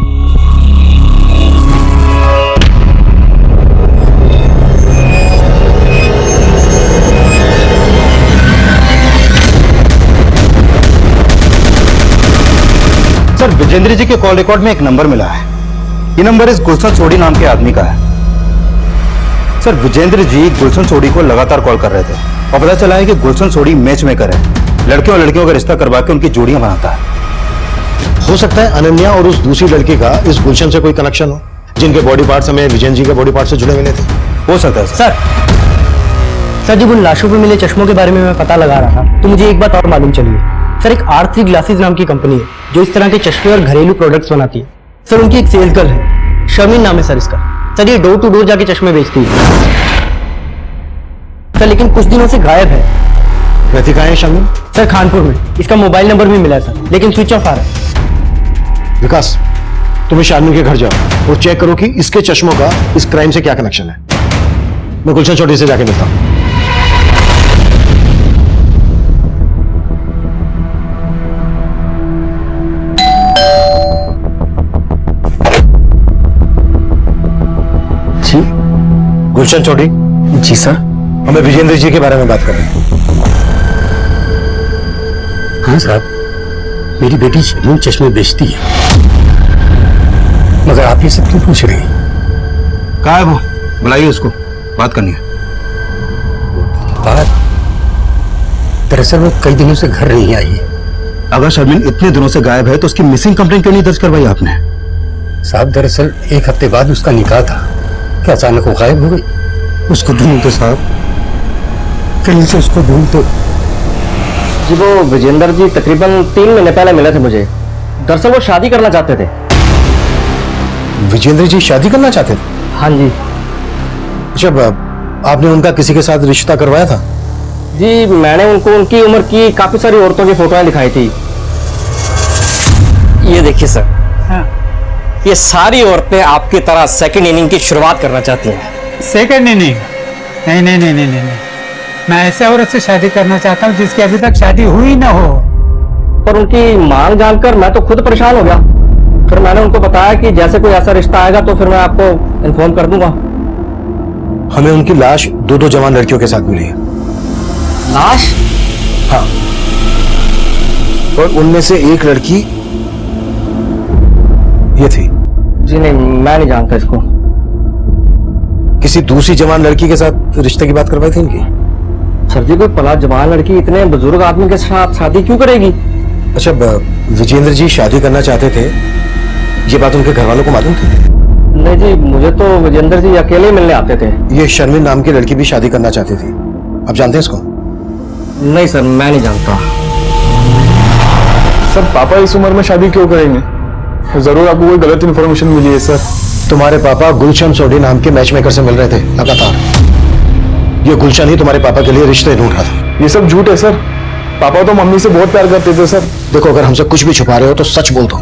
सर विजेंद्र जी के कॉल रिकॉर्ड में एक नंबर मिला है। ये नंबर इस गुलशन सोडी नाम के आदमी का है। सर विजेंद्र जी गुलशन सोडी को लगातार कॉल कर रहे थे और पता चला है कि गुलशन सोडी मैच मेकर है, लड़कियों और लड़कियों का रिश्ता करवा के उनकी जोड़ियां बनाता है। हो सकता है अनन्या और उस दूसरी लड़की का इस गुलशन से कोई कनेक्शन हो, जिनके बॉडी पार्ट्स हमें विजेंद्र जी के बॉडी पार्ट से जुड़े मिले थे। हो सकता है सर। जब उन लाशों पर मिले चश्मों के बारे में मैं पता लगा रहा था तो मुझे एक बात और मालूम चली है। सर एक R3 ग्लासेस नाम की कंपनी है जो इस तरह के चश्मे और घरेलू प्रोडक्ट्स बनाती है। सर उनकी एक सेल्स गर्ल है, शर्मिन नाम है सर इसका। सर ये डोर टू डोर जाके चश्मे बेचती है सर, लेकिन कुछ दिनों से गायब है। रहती कहाँ है शर्मिन? सर खानपुर में। इसका मोबाइल नंबर भी मिला है सर, लेकिन स्विच ऑफ आ रहा है। विकास, तुम्हें शार्मिन के घर जाओ और चेक करो कि इसके चश्मों का इस क्राइम से क्या कनेक्शन है। मैं गुलशन चौधरी से जाके मिलता हूं। जी गुलशन चौधरी। जी सर। हमें विजेंद्र जी के बारे में बात कर रहे हैं। हाँ साहब, मेरी बेटी शर्मिन चश्मे बेचती है, मगर आप ये सब क्यों पूछ रहे हैं? कहाँ है वो? बुलाइए उसको, बात करनी है। बात? दरअसल वो कई दिनों से घर नहीं आई है। अगर शर्मिन इतने दिनों से गायब है तो उसकी मिसिंग कंप्लेंट क्यों नहीं दर्ज करवाई आपने? साहब दरअसल 1 हफ्ते बाद उसका निकाह था, क्या अचानक वो गायब हो गई? उसको ढूंढते साहब, कहीं से उसको ढूंढते। जी वो विजेंद्र जी तकरीबन 3 महीने पहले मिले थे मुझे। दरअसल वो शादी करना चाहते थे। विजेंद्र जी शादी करना चाहते थे? हाँ जी। अच्छा, आपने उनका किसी के साथ रिश्ता करवाया था? जी मैंने उनको उनकी उम्र की काफी सारी औरतों की फोटोएं दिखाई थी। ये देखिए सर, ये सारी औरतें आपकी तरह सेकंड इनिंग की शुरुआत करना चाहती हैं। Second inning? नहीं नहीं नहीं नहीं नहीं, मैं ऐसे औरत से शादी करना चाहता हूँ जिसकी अभी तक शादी हुई ना हो। पर उनकी मांग जानकर मैं तो खुद परेशान हो गया। फिर मैंने उनको बताया कि जैसे कोई ऐसा रिश्ता आएगा तो फिर मैं आपको इन्फॉर्म कर दूंगा। हमें उनकी लाश 2 जवान लड़कियों के साथ मिली है। लाश? हाँ, और उनमें से एक लड़की ये थी। जी नहीं, मैं नहीं जानता इसको। किसी दूसरी जवान लड़की के साथ रिश्ते की बात करवाई थी इनकी? सर जी कोई पला जवान लड़की इतने बुजुर्ग आदमी के साथ शादी क्यों करेगी? अच्छा, विजेंद्र जी शादी करना चाहते थे, ये बात उनके घर वालों को मालूम थी? नहीं जी, मुझे तो विजेंद्र जी अकेले मिलने आते थे। ये शर्मिन नाम की लड़की भी शादी करना चाहती थी, आप जानते हैं इसको? नहीं सर, मैं नहीं जानता। सर पापा इस उम्र में शादी क्यों करेंगे? जरूर आपको कोई गलत इन्फॉर्मेशन मिली है सर। तुम्हारे पापा गुलशन सोडी नाम के मैच मेकर से मिल रहे थे लगातार। ये गुलशन ही तुम्हारे पापा के लिए रिश्ते ढूंढ रहा था। ये सब झूठ है सर। पापा तो मम्मी से बहुत प्यार करते थे सर। देखो, अगर हमसे कुछ भी छुपा रहे हो तो सच बोल दो,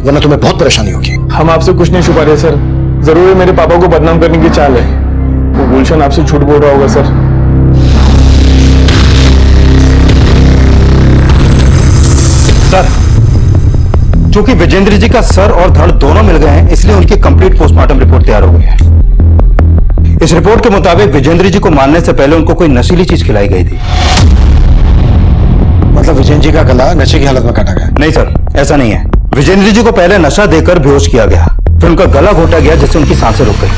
वरना तुम्हें बहुत परेशानी होगी। हम आपसे कुछ नहीं छुपा रहे सर, जरूर मेरे पापा को बदनाम करने की चाल है। वो गुलशन आपसे झूठ बोल रहा होगा सर। सर, चूंकि विजेंद्र जी का सर और धड़ दोनों मिल गए हैं, इसलिए उनकी कंप्लीट पोस्टमार्टम रिपोर्ट तैयार हो गई है। इस रिपोर्ट के मुताबिक विजेंद्र जी को मारने से पहले उनको कोई नशीली चीज खिलाई गई थी। मतलब विजेंद्र जी का गला नशे की हालत में काटा गया? नहीं सर, ऐसा नहीं है। विजेंद्र जी को पहले नशा देकर बेहोश किया गया, फिर उनका गला घोटा गया जिससे उनकी सांसें रुक गई,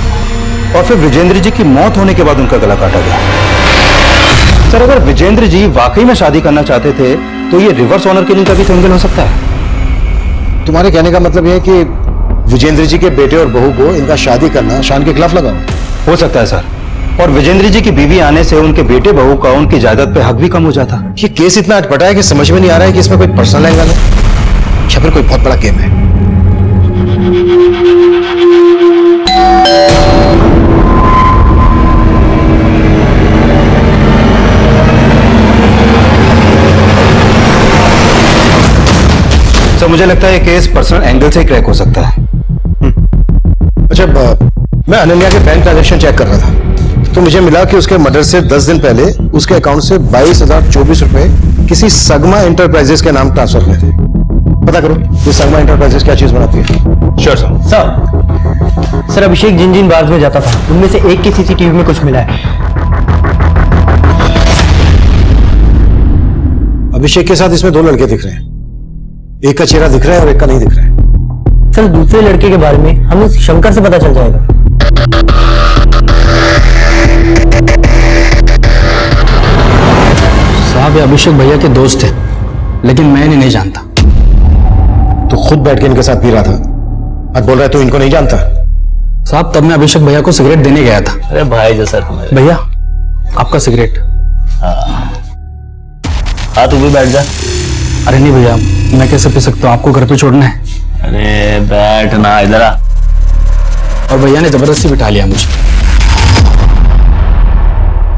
और फिर विजेंद्र जी की मौत होने के बाद उनका गला काटा गया। सर, अगर विजेंद्र जी वाकई में शादी करना चाहते थे तो ये रिवर्स ऑनर किलिंग का भी एंगल हो सकता है। तुम्हारे कहने का मतलब यह है कि विजेंद्र जी के बेटे और बहू को इनका शादी करना शान के खिलाफ लगा हो सकता है सर, और विजेंद्र जी की बीवी आने से उनके बेटे बहू का उनकी जायदाद पे हक भी कम हो जाता। ये केस इतना अटपटा है कि समझ में नहीं आ रहा है कि इसमें कोई पर्सनल एंगल है या फिर कोई बहुत बड़ा गेम है। सर, मुझे लगता है ये केस पर्सनल एंगल से ही क्रैक हो सकता है। अच्छा, मैं अनन्या के बैंक ट्रांजैक्शन चेक कर रहा था तो मुझे मिला कि उसके मर्डर से 10 दिन पहले उसके अकाउंट से 22,024 रुपए किसी सगमा एंटरप्राइजेस के नाम ट्रांसफर हुए थे। पता करो ये सगमा एंटरप्राइजेस क्या चीज बनाती है। Sure sir. सर अभिषेक जिन जिन बार्स में जाता था उनमें से एक की सीसीटीवी में कुछ मिला है। अभिषेक के साथ इसमें 2 लड़के दिख रहे हैं, एक का चेहरा दिख रहा है और एक का नहीं दिख रहा है। सर दूसरे लड़के के बारे में हमें शंकर से पता चल जाएगा। साहब ये अभिषेक भैया के दोस्त थे, लेकिन मैं इन्हें नहीं जानता। तो खुद बैठ के इनके साथ पी रहा था, आज बोल रहा है तो इनको नहीं जानता। साहब तब मैं अभिषेक भैया को सिगरेट देने गया था। अरे भाई जैसा हमारे। भैया आपका सिगरेट। हाँ तू भी बैठ जा। अरे नहीं भैया, मैं कैसे पी सकता हूँ, आपको घर पे छोड़ना है। अरे बैठ ना, इधर आ। और भैया ने जबरदस्ती बिठा लिया मुझे।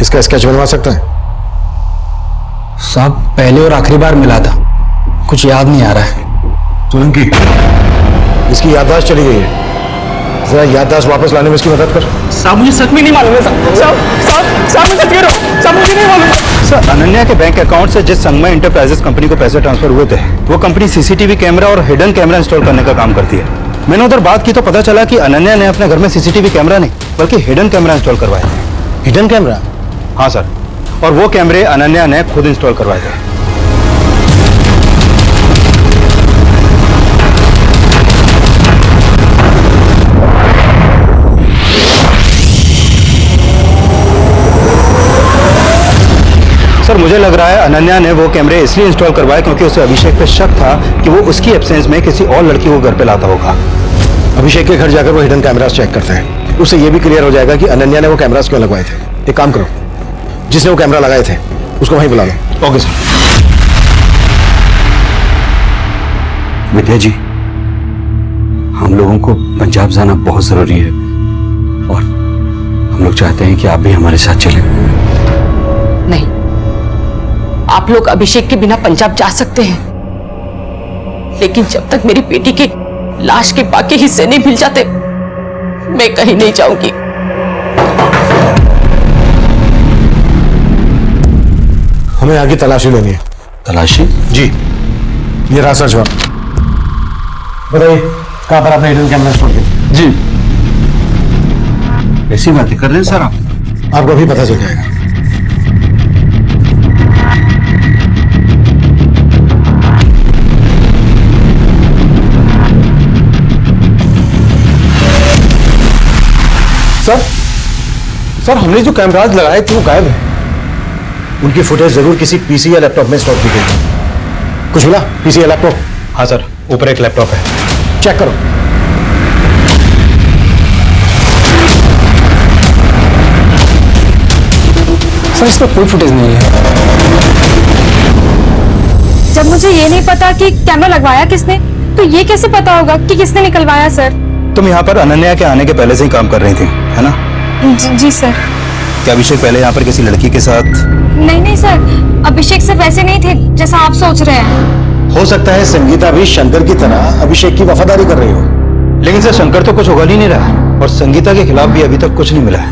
इसका स्केच बनवा सकते हैं? साहब पहले और आखिरी बार मिला था, कुछ याद नहीं आ रहा है। सोलंकी, इसकी याददाश्त चली गई है, जरा याददाश्त वापस लाने में इसकी मदद कर। साहब मुझे सच में नहीं मालूम है साहब मैं सच कह रहा हूँ साहब, मुझे नहीं मालूम। सर, अनन्या के बैंक अकाउंट से जिस संगमा इंटरप्राइजेस कंपनी को पैसे ट्रांसफर हुए थे, वो कंपनी सीसीटीवी कैमरा और हिडन कैमरा इंस्टॉल करने का काम करती है। मैंने उधर बात की तो पता चला कि अनन्या ने अपने घर में सीसीटीवी कैमरा नहीं बल्कि हिडन कैमरा इंस्टॉल करवाए थे। Hidden camera? हाँ सर, और वो कैमरे अनन्या ने खुद इंस्टॉल करवाए थे। सर, मुझे लग रहा है अनन्या ने वो कैमरे इसलिए इंस्टॉल करवाए क्योंकि उसे अभिषेक पे शक था कि वो उसकी एब्सेंस में किसी और लड़की को घर पे लाता होगा। अभिषेक के घर जाकर वो हिडन कैमरास चेक करते हैं, उससे ये भी क्लियर हो जाएगा कि अनन्या ने वो कैमरास क्यों लगवाए थे। एक काम करो, जिसने वो कैमरा लगाए थे उसको वहीं बुला लो। Okay sir. विद्या जी, हम लोगों को पंजाब जाना बहुत जरूरी है और हम लोग चाहते हैं कि आप भी हमारे साथ चलें। नहीं, आप लोग अभिषेक के बिना पंजाब जा सकते हैं, लेकिन जब तक मेरी बेटी की लाश के बाकी हिस्से नहीं मिल जाते मैं कहीं नहीं जाऊंगी। हमें आगे तलाशी लेनी है। तलाशी? जी, ये रहा सर्च वार्ड। बताइए कहां पर आपने हिडन कैमरा इंस्टॉल किया? जी, ऐसी बातें कर रहे हैं सर आप? आपको अभी पता चल जाएगा। सर, हमने जो कैमराज लगाए थे वो गायब है। उनकी फुटेज जरूर किसी पीसी या लैपटॉप में स्टोर की गई। कुछ मिला? पीसी या लैपटॉप? हाँ सर, ऊपर एक लैपटॉप है। चेक करो। सर, इसमें कोई फुटेज नहीं है। जब मुझे ये नहीं पता कि कैमरा लगवाया किसने, तो ये कैसे पता होगा कि किसने निकलवाया सर? तुम यहाँ पर अनन्या के आने के पहले से ही काम कर रही थी, है ना? जी सर। क्या अभिषेक पहले यहाँ पर किसी लड़की के साथ? नहीं सर, अभिषेक सिर्फ ऐसे नहीं थे जैसा आप सोच रहे हैं। हो सकता है संगीता भी शंकर की तरह अभिषेक की वफादारी कर रही हो। लेकिन सर, शंकर तो कुछ उगल ही नहीं रहा और संगीता के खिलाफ भी अभी तक कुछ नहीं मिला है।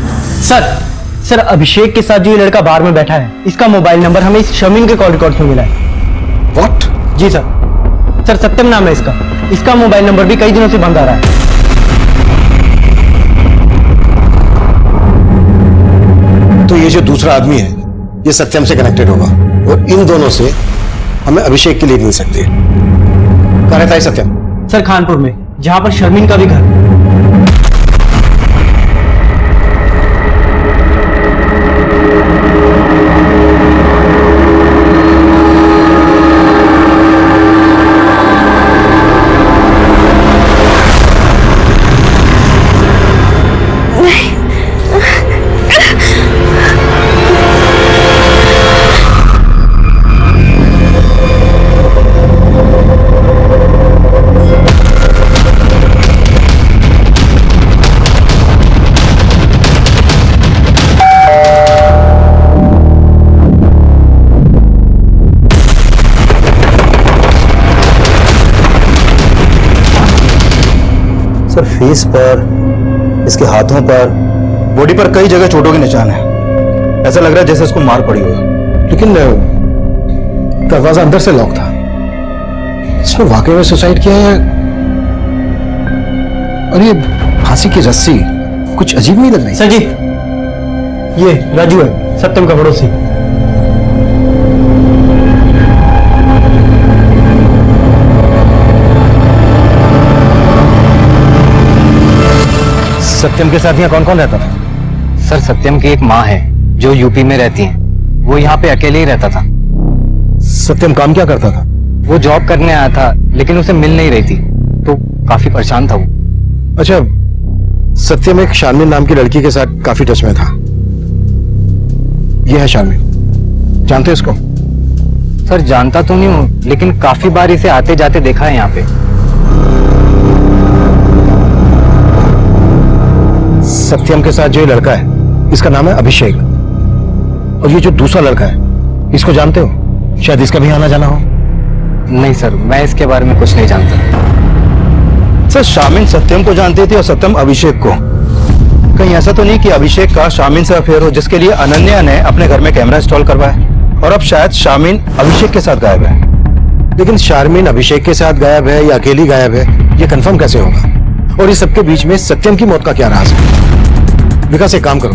सर अभिषेक के साथ जो ये लड़का बार में बैठा है, इसका मोबाइल नंबर हमें इस शमीन के कॉल रिकॉर्ड में मिला है। व्हाट? जी सर सत्यम नाम है इसका मोबाइल नंबर भी कई दिनों से बंद आ रहा है। तो ये जो दूसरा आदमी है ये सत्यम से कनेक्टेड होगा और इन दोनों से हमें अभिषेक की लीड मिल सकती है। कहाँ रहता है सत्यम? सर खानपुर में, जहां पर शर्मीन का भी घर। सर, फेस पर, इसके हाथों पर, बॉडी पर कई जगह चोटों के निशान है। ऐसा लग रहा है जैसे इसको मार पड़ी हो। लेकिन दरवाजा अंदर से लॉक था। इसने वाकई में सुसाइड किया है? और ये फांसी की रस्सी कुछ अजीब नहीं लग रही? सर जी, ये राजू है, सत्यम का पड़ोसी। सत्यम के साथ यहाँ कौन कौन रहता था? सर सत्यम की एक माँ है जो यूपी में रहती है, वो यहाँ पे अकेले ही रहता था। सत्यम काम क्या करता था? वो जॉब करने आया था लेकिन उसे मिल नहीं रही थी तो काफी परेशान था वो। अच्छा, सत्यम एक शारमिन नाम की लड़की के साथ काफी टच में था। ये है शारमिन, जानते इसको? सर जानता तो नहीं हूँ लेकिन काफी बार इसे आते जाते देखा है यहाँ पे। सत्यम के साथ जो ये लड़का है इसका नाम है अभिषेक, और ये जो दूसरा लड़का है इसको जानते हो? शायद इसका भी आना जाना हो। नहीं सर, मैं इसके बारे में कुछ नहीं जानता। सर शामिन सत्यम को जानती थी और सत्यम अभिषेक को। कहीं ऐसा तो नहीं कि अभिषेक का शामिन से अफेयर हो, जिसके लिए अनन्या ने अपने घर में कैमरा इंस्टॉल करवाया और अब शायद शामिन अभिषेक के साथ गायब है। लेकिन शारमीन अभिषेक के साथ गायब है या अकेली गायब है, ये कंफर्म कैसे होगा? और इस सबके बीच में सत्यम की मौत का क्या राज है? विकास एक काम करो,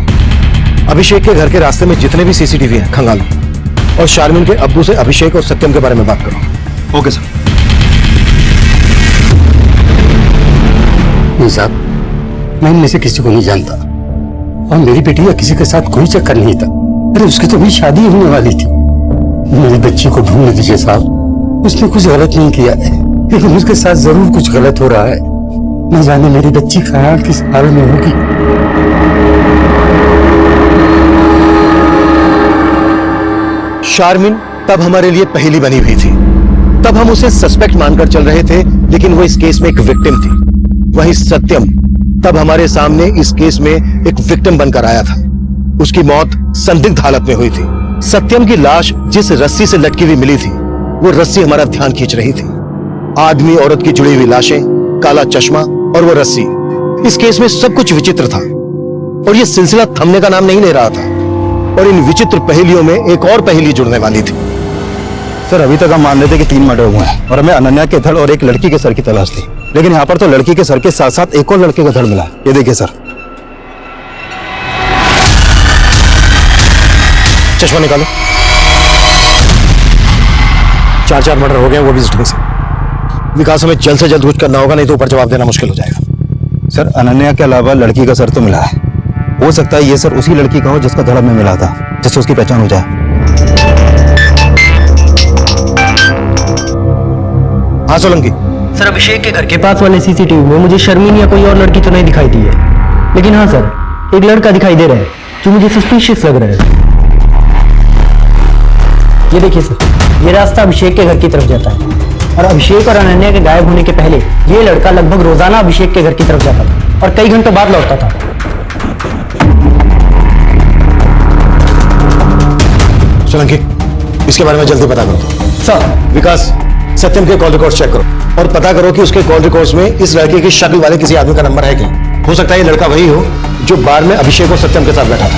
अभिषेक के घर के रास्ते में जितने भी सीसीटीवी हैं खंगालो, और शारमीन के अब्बू से अभिषेक और सत्यम के बारे में बात करो। Okay sir. नहीं साहब, मैं इनमें से किसी को नहीं जानता, और मेरी बेटी का किसी के साथ कोई चक्कर नहीं था। अरे उसकी तो भी शादी होने वाली थी। मेरी बच्ची को ढूंढ दीजिए साहब, उसने कुछ गलत नहीं किया है, लेकिन उसके साथ जरूर कुछ गलत हो रहा है। न जाने मेरी बच्ची ख्याल किस हाल में होगी। शारमीन तब हमारे लिए पहेली बनी हुई थी। तब हम उसे सस्पेक्ट मानकर चल रहे थे, लेकिन वो इस केस में एक विक्टिम थी। वहीं सत्यम तब हमारे सामने इस केस में एक विक्टिम बनकर आया था। उसकी मौत संदिग्ध हालत में हुई थी। सत्यम की लाश जिस रस्सी से लटकी हुई मिली थी, वो रस्सी हमारा ध्यान खींच रही थी। आदमी औरत की जुड़ी हुई लाशें, काला चश्मा और वो रस्सी, इस केस में सब कुछ विचित्र था, और ये सिलसिला थमने का नाम नहीं ले रहा था। और इन विचित्र पहेलियों में एक और पहेली जुड़ने वाली थी। सर अभी तक हम मान रहे थे कि 3 मर्डर हुए हैं और हमें अनन्या के धड़ और एक लड़की के सर की तलाश थी, लेकिन यहाँ पर तो लड़की के सर के साथ साथ एक और लड़के का धड़ मिला। ये देखिए सर। चश्मा निकालो। 4 मर्डर हो गए, वो भी इस ढंग से। विकास हमें जल्द से जल्द कुछ करना होगा, नहीं तो ऊपर जवाब देना मुश्किल हो जाएगा। सर अनन्या के अलावा लड़की का सर तो मिला है, हो सकता है ये सर उसी लड़की का हो जिसका धड़ में मिला था, जिससे उसकी पहचान हो जाए। हाँ सोलंकी। सर अभिषेक के घर के पास वाले सीसीटीवी में मुझे शर्मीन या कोई और लड़की तो नहीं दिखाई दी है, लेकिन हाँ सर, एक लड़का दिखाई दे रहा है जो मुझे सस्पिशियस लग रहा है। ये देखिए सर, ये रास्ता अभिषेक के घर की तरफ जाता है, और अभिषेक और अनन्या के गायब होने के पहले ये लड़का लगभग रोजाना अभिषेक के घर की तरफ जाता था और कई घंटों बाद लौटता था। सोलंकी, इसके बारे में जल्दी पता करो। सर विकास, सत्यम के कॉल रिकॉर्ड्स चेक करो और पता करो कि उसके कॉल रिकॉर्ड्स में इस लड़के की शक्ल वाले किसी आदमी का नंबर है क्या। हो सकता है ये लड़का वही हो जो बार में अभिषेक और सत्यम के साथ बैठा था।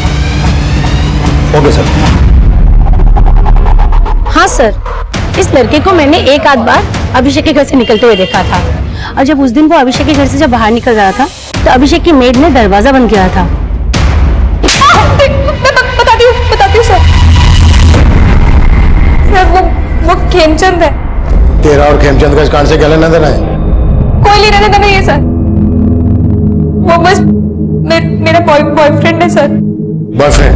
Okay sir. हाँ सर, इस लड़के को मैंने एक आध बार अभिषेक के घर से निकलते हुए देखा था, और जब उस दिन वो अभिषेक के घर से जब बाहर निकल रहा था तो अभिषेक की मेड ने दरवाजा बंद किया था। बताती हूँ सर। वो खेमचंद है। तेरा और खेमचंद का इस कांड से क्या लेना देना है? कोई लेना देना नहीं है सर, वो बस मेरा बॉयफ्रेंड है सर। बॉयफ्रेंड?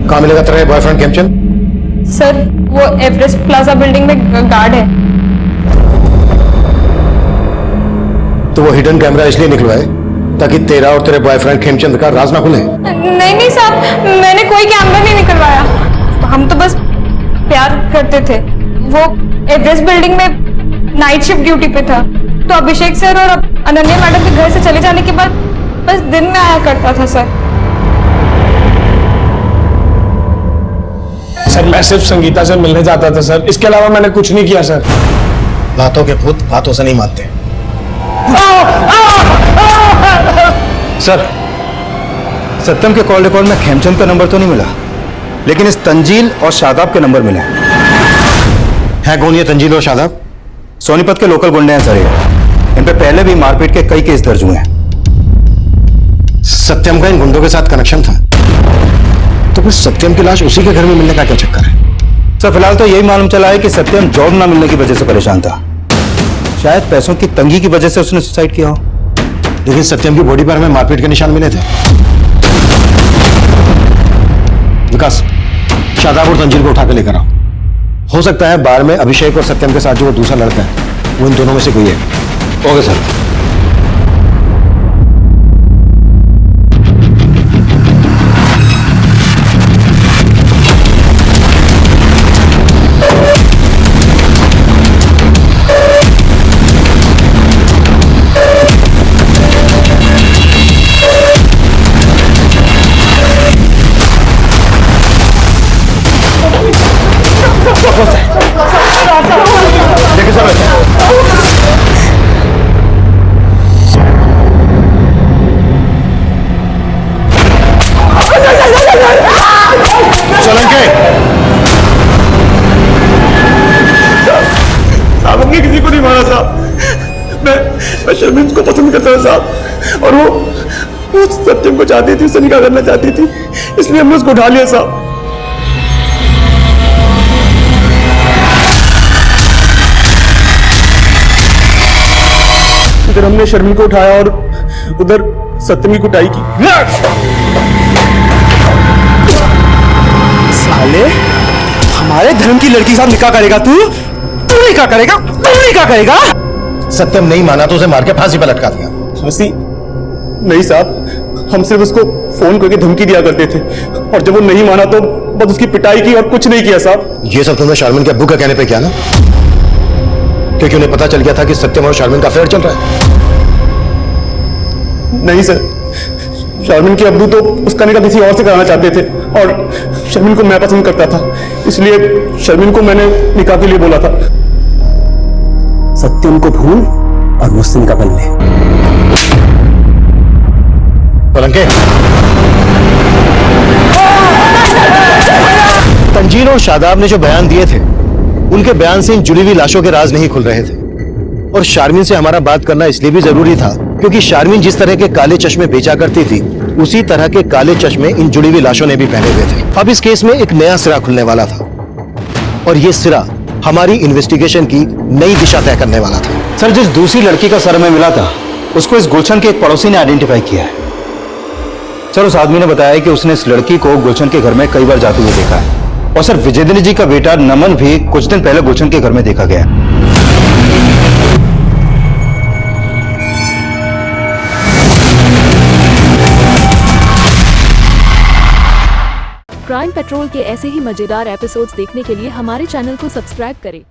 कहाँ मिलेगा तेरा बॉयफ्रेंड खेमचंद? सर वो एवरेस्ट प्लाजा बिल्डिंग में गार्ड है। तो वो हिडन कैमरा इसलिए निकलवाए ताकि तेरा और तेरे बॉयफ्रेंड खेमचंद का राज ना खुले? नहीं साहब, मैंने कोई कैमरा नहीं निकलवाया, हम तो बस प्यार करते थे। वो एवरेस्ट बिल्डिंग में नाइट शिफ्ट ड्यूटी पे था, तो अभिषेक सर और अनन्या मैडम के घर से चले जाने के बाद बस दिन में आया करता था सर। सर मैं सिर्फ संगीता से मिलने जाता था सर, इसके अलावा मैंने कुछ नहीं किया सर। बातों के भूत बातों से नहीं मानते। सर सत्यम के कॉल रिकॉर्ड में खेमचंद का नंबर तो नहीं मिला, लेकिन इस तंजील और शादाब के नंबर मिले हैं। कौन ये तंजील और शादाब? सोनीपत के लोकल गुंडे हैं सर ये। इन पे पहले भी मारपीट के कई केस दर्ज हुए हैं। सत्यम का इन गुंडों के साथ कनेक्शन था, तो फिर सत्यम की लाश उसी के घर में मिलने का क्या चक्कर है? सर फिलहाल तो यही मालूम चला है कि सत्यम जॉब ना मिलने की वजह से परेशान था, शायद पैसों की तंगी की वजह से उसने सुसाइड किया हो। लेकिन सत्यम की बॉडी पर हमें मारपीट के निशान मिले थे। विकास, शादाब और तंजील को उठा के लेकर आओ। हो सकता है बार में अभिषेक और सत्यम के साथ जो वो दूसरा लड़का है वो इन दोनों में से कोई है। Okay sir. है साहब, और वो सत्यम को चाहती थी, उससे निकाह करना चाहती थी, इसलिए हमने उसको उठा लिया साहब। इधर हमने शर्मिन को उठाया और उधर सत्यम की कुटाई की। साले, हमारे धर्म की लड़की के साथ निकाह करेगा तू? तू निकाह करेगा? तू निकाह करेगा? सत्यम नहीं माना तो उसे मार के फांसी पर लटका दिया। फांसी नहीं साहब, हम सिर्फ उसको फोन करके धमकी दिया करते थे, और जब वो नहीं माना तो बस उसकी पिटाई की और कुछ नहीं किया साहब। ये सब तुमने शारमिन के अब्बू का कहने पे किया ना? क्योंकि उन्हें पता चल गया था कि सत्यम और शारमिन का अफेयर चल रहा है। नहीं सर, शारमिन के अब्बू तो उसका निकाह किसी और से कराना चाहते थे, और शर्मिन को मैं पसंद करता था, इसलिए शर्मिन को मैंने निकाह के लिए बोला था। सत्यम को भूल और मुझसे निकाह कर ले। पलंके, तंजीर और शादाब ने जो बयान दिए थे, उनके बयान से इन जुड़ी हुई लाशों के राज नहीं खुल रहे थे। और शारमिन से हमारा बात करना इसलिए भी जरूरी था क्योंकि शारमिन जिस तरह के काले चश्मे बेचा करती थी, उसी तरह के काले चश्मे इन जुड़ी हुई लाशों ने भी पहने हुए थे। अब इस केस में एक नया सिरा खुलने वाला था, और ये सिरा हमारी इन्वेस्टिगेशन की नई दिशा तय करने वाला था। सर, जिस दूसरी लड़की का सर में मिला था, उसको इस गुलशन के एक पड़ोसी ने आइडेंटिफाई किया है। सर, उस आदमी ने बताया कि उसने इस लड़की को गुलशन के घर में कई बार जाते हुए देखा है, और सर विजेंद्र जी का बेटा नमन भी कुछ दिन पहले गुलशन के घर में देखा गया। क्राइम पेट्रोल के ऐसे ही मजेदार एपिसोड्स देखने के लिए हमारे चैनल को सब्सक्राइब करें।